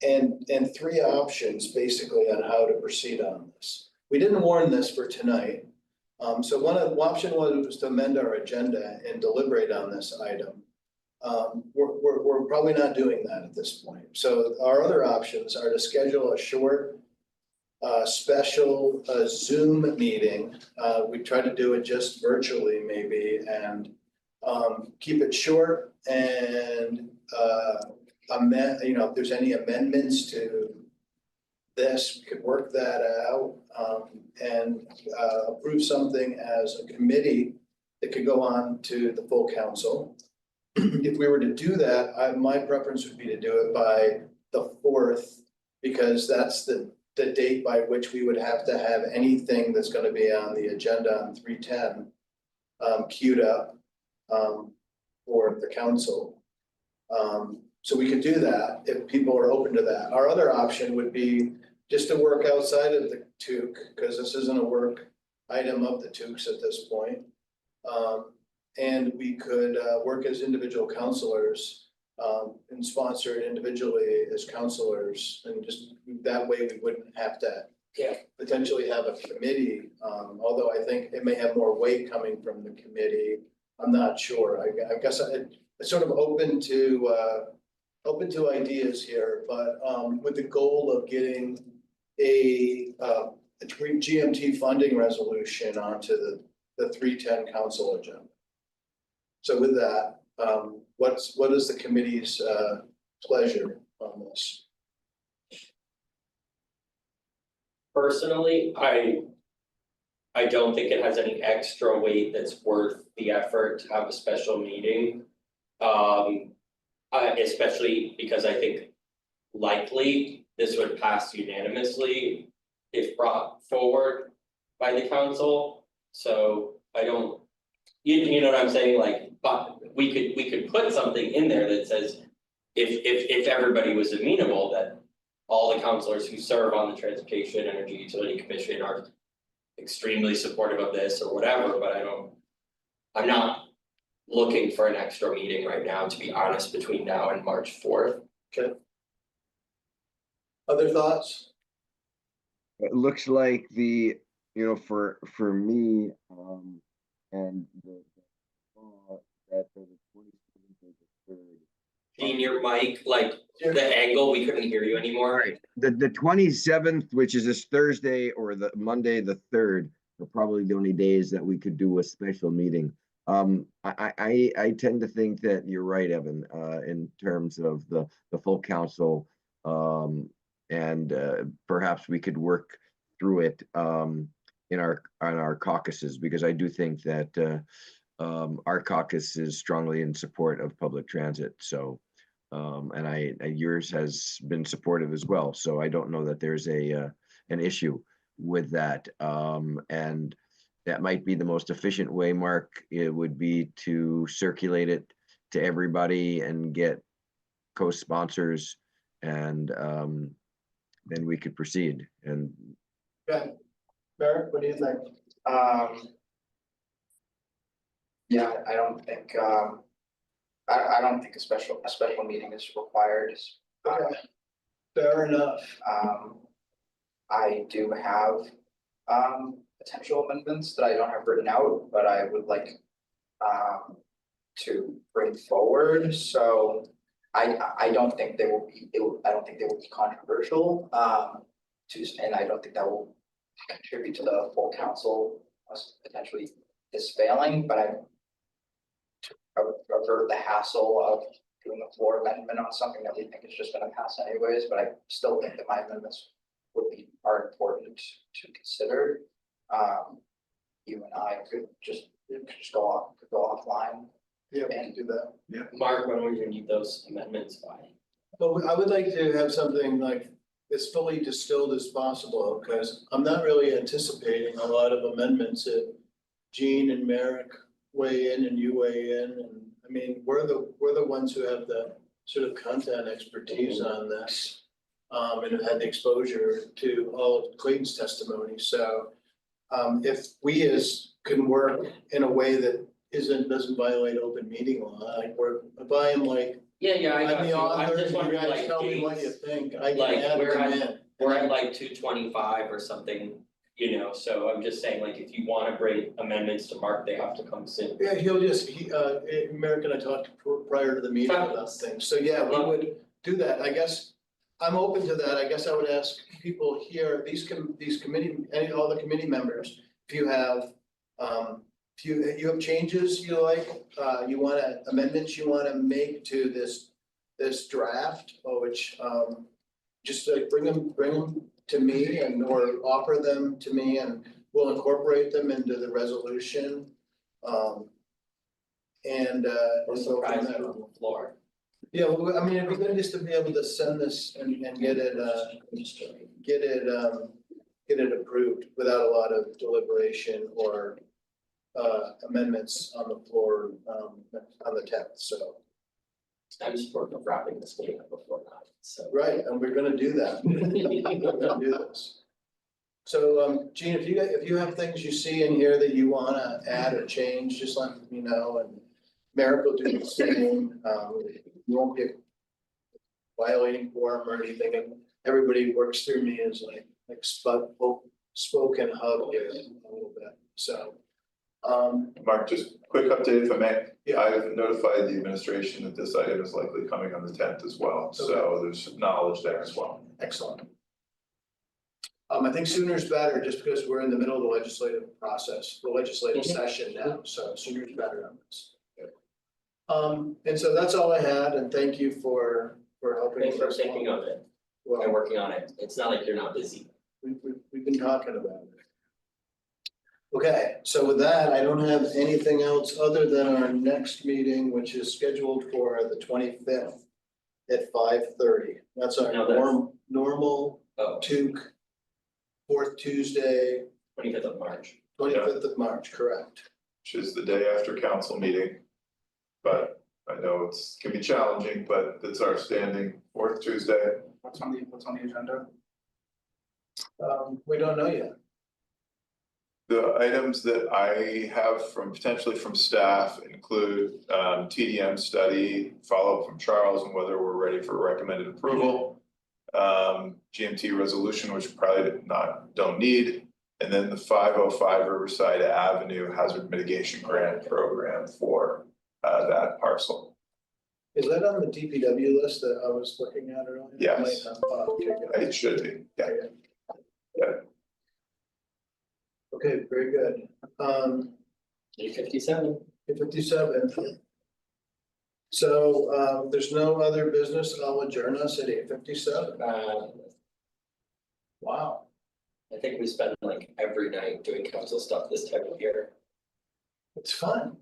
and three options basically on how to proceed on this. We didn't warn this for tonight. So one option was to amend our agenda and deliberate on this item. We're probably not doing that at this point. So our other options are to schedule a short special Zoom meeting. We try to do it just virtually maybe, and keep it short, and if there's any amendments to this, we could work that out, and approve something as a committee that could go on to the full council. If we were to do that, my preference would be to do it by the 4th, because that's the date by which we would have to have anything that's going to be on the agenda on 310 queued up for the council. So we could do that if people are open to that. Our other option would be just to work outside of the TEUC, because this isn't a work item of the TEUCs at this point. And we could work as individual counselors and sponsor it individually as counselors, and just that way we wouldn't have to potentially have a committee, although I think it may have more weight coming from the committee. I'm not sure. I guess I'm sort of open to ideas here, but with the goal of getting a GMT funding resolution onto the 310 council agenda. So with that, what is the committee's pleasure on this? Personally, I don't think it has any extra weight that's worth the effort to have a special meeting. Especially because I think likely this would pass unanimously if brought forward by the council. So I don't, you know what I'm saying, like, but we could put something in there that says if everybody was amenable, that all the councilors who serve on the Transportation Energy Utility Commission are extremely supportive of this or whatever, but I'm not looking for an extra meeting right now, to be honest, between now and March 4th. Okay. Other thoughts? It looks like for me, and that the 27th of the 3rd. Gene, your mic, like the angle, we couldn't hear you anymore. Right, the 27th, which is this Thursday, or the Monday, the 3rd, are probably the only days that we could do a special meeting. I tend to think that you're right, Evan, in terms of the full council, and perhaps we could work through it on our caucuses, because I do think that our caucus is strongly in support of public transit. So, and yours has been supportive as well. So I don't know that there's an issue with that. And that might be the most efficient way, Mark. It would be to circulate it to everybody and get co-sponsors, and then we could proceed. And Okay. Barrett, what do you think? Yeah, I don't think, I don't think a special meeting is required. Okay. Fair enough. I do have, potential amendments that I don't have written out, but I would like, to bring forward, so I don't think they will be, I don't think they will be controversial, and I don't think that will contribute to the full council potentially is failing, but I would avert the hassle of doing a floor amendment on something that we think is just gonna pass anyways, but I still think that my amendments are important to consider. You and I could just go offline. Yeah, we can do that. Yeah. Mark, when will you need those amendments by? But I would like to have something like as fully distilled as possible, because I'm not really anticipating a lot of amendments if Gene and Merrick weigh in and you weigh in. And I mean, we're the ones who have the sort of content expertise on this, and have had the exposure to all of Clayton's testimony. So if we can work in a way that doesn't violate open meeting law, like if I am like, Yeah, I got I'm the you. I'm author, just you wondering, guys like, tell me what you dates. think, I can Like, add them in. we're at like 225 or something, you know, so I'm just saying, like, if you wanna bring amendments to Mark, they have to come soon. Yeah, Merrick and I talked prior to the meeting about things, so yeah, we would do that, I guess. I'm open to that, I guess I would ask people here, these committee, all the committee members, if you have, if you have changes you like, you wanna, amendments you wanna make to this draft, which, just like bring them to me or offer them to me, and we'll incorporate them into the resolution. And Or go from surprise there. you on the floor. Yeah, well, I mean, it'd be good just to be able to send this and get it approved without a lot of deliberation or amendments on the floor, on the tenth, so. I'm supportive of wrapping this meeting up before that, so. Right, and we're gonna do that. We're gonna do this. So, Gene, if you have things you see in here that you wanna add or change, just let me know, and Merrick will do the same. You won't be violating quorum or anything, and everybody works through me as like spoken hub here a little bit, so. Mark, just quick update if I may. Yeah. I've notified the administration that this item is likely coming on the 10th as well, so there's knowledge there as well. Excellent. I think sooner is better, just because we're in the middle of the legislative process, the legislative session now, so sooner is better on this. And so that's all I had, and thank you for helping. Thanks for us thinking along. of it and Well, working on it. It's not like you're not busy. we've been talking about it. Okay, so with that, I don't have anything else other than our next meeting, which is scheduled for the 25th at 5:30. That's our No, that's- normal Oh, TEUC fourth Tuesday, 25th of March. 25th of March, correct? Which is the day after council meeting. But I know can be challenging, but it's our standing fourth Tuesday. What's on the agenda? We don't know yet. The items that I have potentially from staff include TDM study, follow-up from Charles on whether we're ready for recommended approval. GMT resolution, which probably don't need, and then the 505 Riverside Avenue Hazard Mitigation Grant Program for that parcel. Is that on the DPW list that I was looking at earlier? Yes. Okay, good. It should be, yeah. Okay, very good. 8:57. 8:57. So there's no other business. I'll adjourn us at 8:57. Wow. I think we spend like every night doing council stuff this time of year. It's fun.